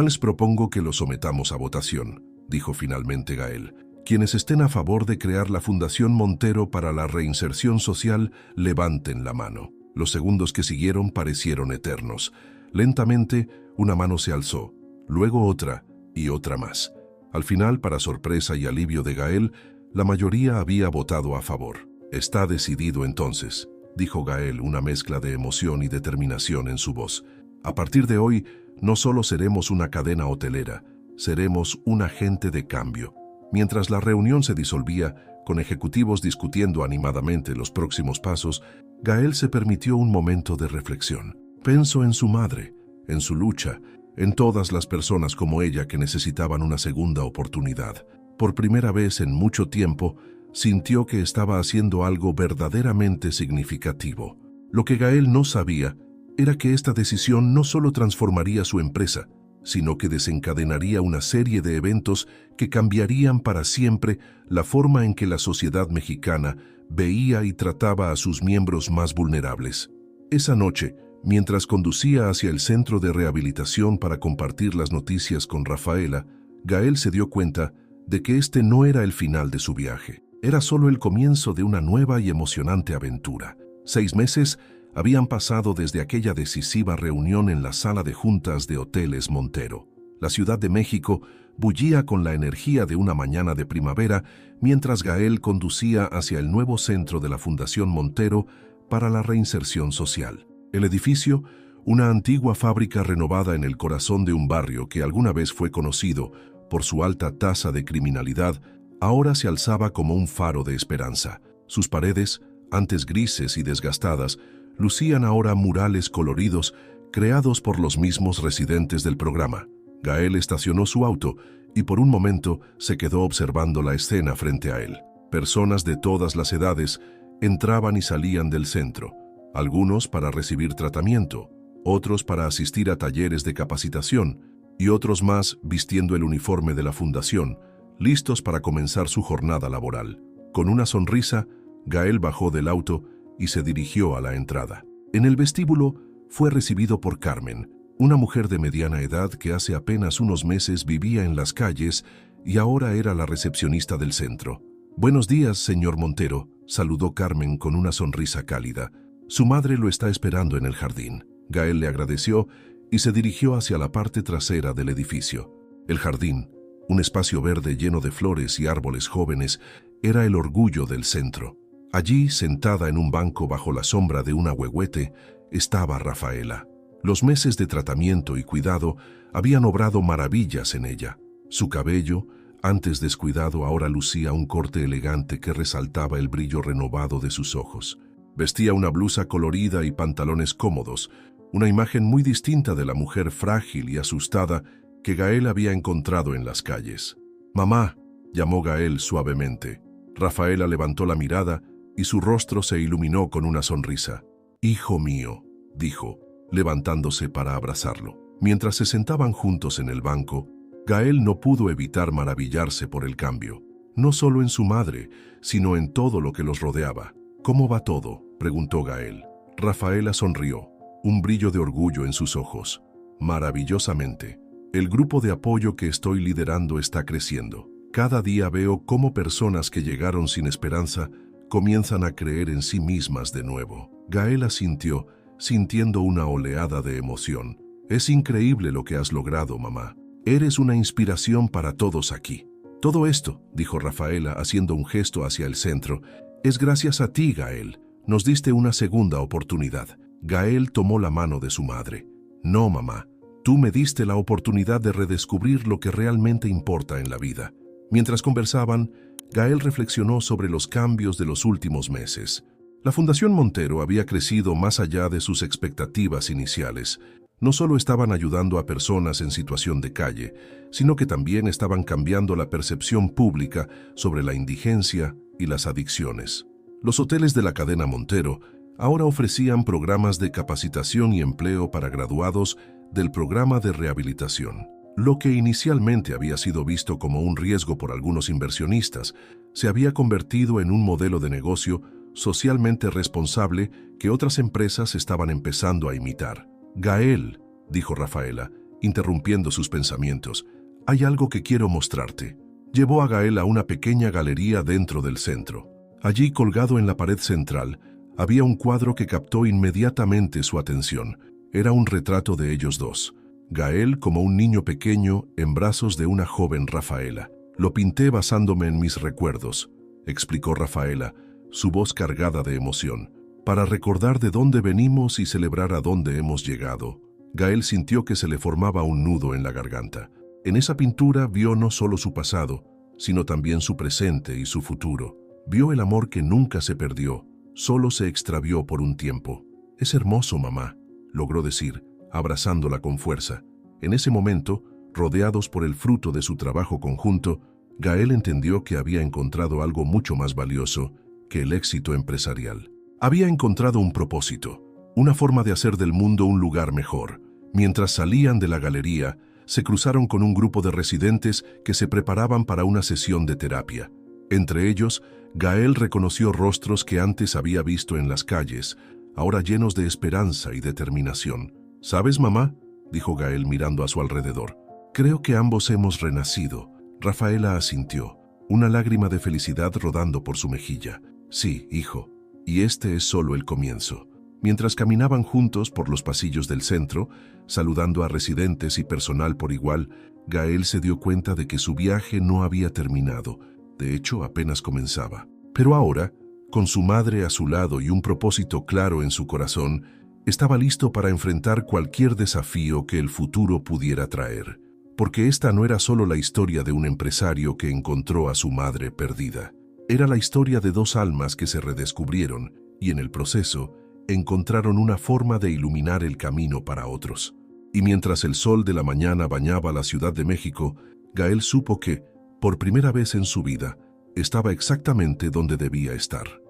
«Les propongo que lo sometamos a votación», dijo finalmente Gael. «Quienes estén a favor de crear la Fundación Montero para la Reinserción Social, levanten la mano». Los segundos que siguieron parecieron eternos. Lentamente, una mano se alzó, luego otra y otra más. Al final, para sorpresa y alivio de Gael, la mayoría había votado a favor. «Está decidido entonces», dijo Gael, una mezcla de emoción y determinación en su voz. «A partir de hoy, no solo seremos una cadena hotelera, seremos un agente de cambio». Mientras la reunión se disolvía, con ejecutivos discutiendo animadamente los próximos pasos, Gael se permitió un momento de reflexión. «Pensó en su madre, en su lucha, en todas las personas como ella que necesitaban una segunda oportunidad. Por primera vez en mucho tiempo, sintió que estaba haciendo algo verdaderamente significativo. Lo que Gael no sabía era que esta decisión no solo transformaría su empresa, sino que desencadenaría una serie de eventos que cambiarían para siempre la forma en que la sociedad mexicana veía y trataba a sus miembros más vulnerables. Esa noche, mientras conducía hacia el centro de rehabilitación para compartir las noticias con Rafaela, Gael se dio cuenta de que este no era el final de su viaje. Era solo el comienzo de una nueva y emocionante aventura. 6 meses habían pasado desde aquella decisiva reunión en la sala de juntas de Hoteles Montero. La Ciudad de México bullía con la energía de una mañana de primavera mientras Gael conducía hacia el nuevo centro de la Fundación Montero para la reinserción social. El edificio, una antigua fábrica renovada en el corazón de un barrio que alguna vez fue conocido por su alta tasa de criminalidad, ahora se alzaba como un faro de esperanza. Sus paredes, antes grises y desgastadas, lucían ahora murales coloridos creados por los mismos residentes del programa. Gael estacionó su auto y por un momento se quedó observando la escena frente a él. Personas de todas las edades entraban y salían del centro, algunos para recibir tratamiento, otros para asistir a talleres de capacitación y otros más vistiendo el uniforme de la fundación, listos para comenzar su jornada laboral. Con una sonrisa, Gael bajó del auto y se dirigió a la entrada. En el vestíbulo fue recibido por Carmen, una mujer de mediana edad que hace apenas unos meses vivía en las calles y ahora era la recepcionista del centro. «Buenos días, señor Montero», saludó Carmen con una sonrisa cálida. Su madre lo está esperando en el jardín. Gael le agradeció y se dirigió hacia la parte trasera del edificio. El jardín, un espacio verde lleno de flores y árboles jóvenes, era el orgullo del centro. Allí, sentada en un banco bajo la sombra de un ahuehuete, estaba Rafaela. Los meses de tratamiento y cuidado habían obrado maravillas en ella. Su cabello, antes descuidado, ahora lucía un corte elegante que resaltaba el brillo renovado de sus ojos. Vestía una blusa colorida y pantalones cómodos, una imagen muy distinta de la mujer frágil y asustada que Gael había encontrado en las calles. «Mamá», llamó Gael suavemente. Rafaela levantó la mirada y su rostro se iluminó con una sonrisa. «Hijo mío», dijo, levantándose para abrazarlo. Mientras se sentaban juntos en el banco, Gael no pudo evitar maravillarse por el cambio, no solo en su madre, sino en todo lo que los rodeaba. «¿Cómo va todo?», preguntó Gael. Rafaela sonrió, un brillo de orgullo en sus ojos. «Maravillosamente. El grupo de apoyo que estoy liderando está creciendo. Cada día veo cómo personas que llegaron sin esperanza comienzan a creer en sí mismas de nuevo». Gael asintió, sintiendo una oleada de emoción. «Es increíble lo que has logrado, mamá. Eres una inspiración para todos aquí». «Todo esto», dijo Rafaela haciendo un gesto hacia el centro, «es gracias a ti, Gael. Nos diste una segunda oportunidad». Gael tomó la mano de su madre. «No, mamá. Tú me diste la oportunidad de redescubrir lo que realmente importa en la vida». Mientras conversaban, Gael reflexionó sobre los cambios de los últimos meses. La Fundación Montero había crecido más allá de sus expectativas iniciales. No solo estaban ayudando a personas en situación de calle, sino que también estaban cambiando la percepción pública sobre la indigencia y las adicciones. Los hoteles de la cadena Montero ahora ofrecían programas de capacitación y empleo para graduados del programa de rehabilitación. Lo que inicialmente había sido visto como un riesgo por algunos inversionistas, se había convertido en un modelo de negocio socialmente responsable que otras empresas estaban empezando a imitar. «Gael», dijo Rafaela, interrumpiendo sus pensamientos, «hay algo que quiero mostrarte». Llevó a Gael a una pequeña galería dentro del centro. Allí, colgado en la pared central, había un cuadro que captó inmediatamente su atención. Era un retrato de ellos dos. Gael como un niño pequeño en brazos de una joven Rafaela. «Lo pinté basándome en mis recuerdos», explicó Rafaela, su voz cargada de emoción, «para recordar de dónde venimos y celebrar a dónde hemos llegado». Gael sintió que se le formaba un nudo en la garganta. En esa pintura vio no solo su pasado, sino también su presente y su futuro. Vio el amor que nunca se perdió, solo se extravió por un tiempo. «Es hermoso, mamá», logró decir, abrazándola con fuerza. En ese momento, rodeados por el fruto de su trabajo conjunto, Gael entendió que había encontrado algo mucho más valioso que el éxito empresarial. Había encontrado un propósito, una forma de hacer del mundo un lugar mejor. Mientras salían de la galería, se cruzaron con un grupo de residentes que se preparaban para una sesión de terapia. Entre ellos, Gael reconoció rostros que antes había visto en las calles, ahora llenos de esperanza y determinación. «¿Sabes, mamá?», dijo Gael mirando a su alrededor. «Creo que ambos hemos renacido». Rafaela asintió, una lágrima de felicidad rodando por su mejilla. «Sí, hijo, y este es solo el comienzo». Mientras caminaban juntos por los pasillos del centro, saludando a residentes y personal por igual, Gael se dio cuenta de que su viaje no había terminado. De hecho, apenas comenzaba. Pero ahora, con su madre a su lado y un propósito claro en su corazón, estaba listo para enfrentar cualquier desafío que el futuro pudiera traer. Porque esta no era solo la historia de un empresario que encontró a su madre perdida. Era la historia de dos almas que se redescubrieron y, en el proceso, encontraron una forma de iluminar el camino para otros. Y mientras el sol de la mañana bañaba la Ciudad de México, Gael supo que, por primera vez en su vida, estaba exactamente donde debía estar.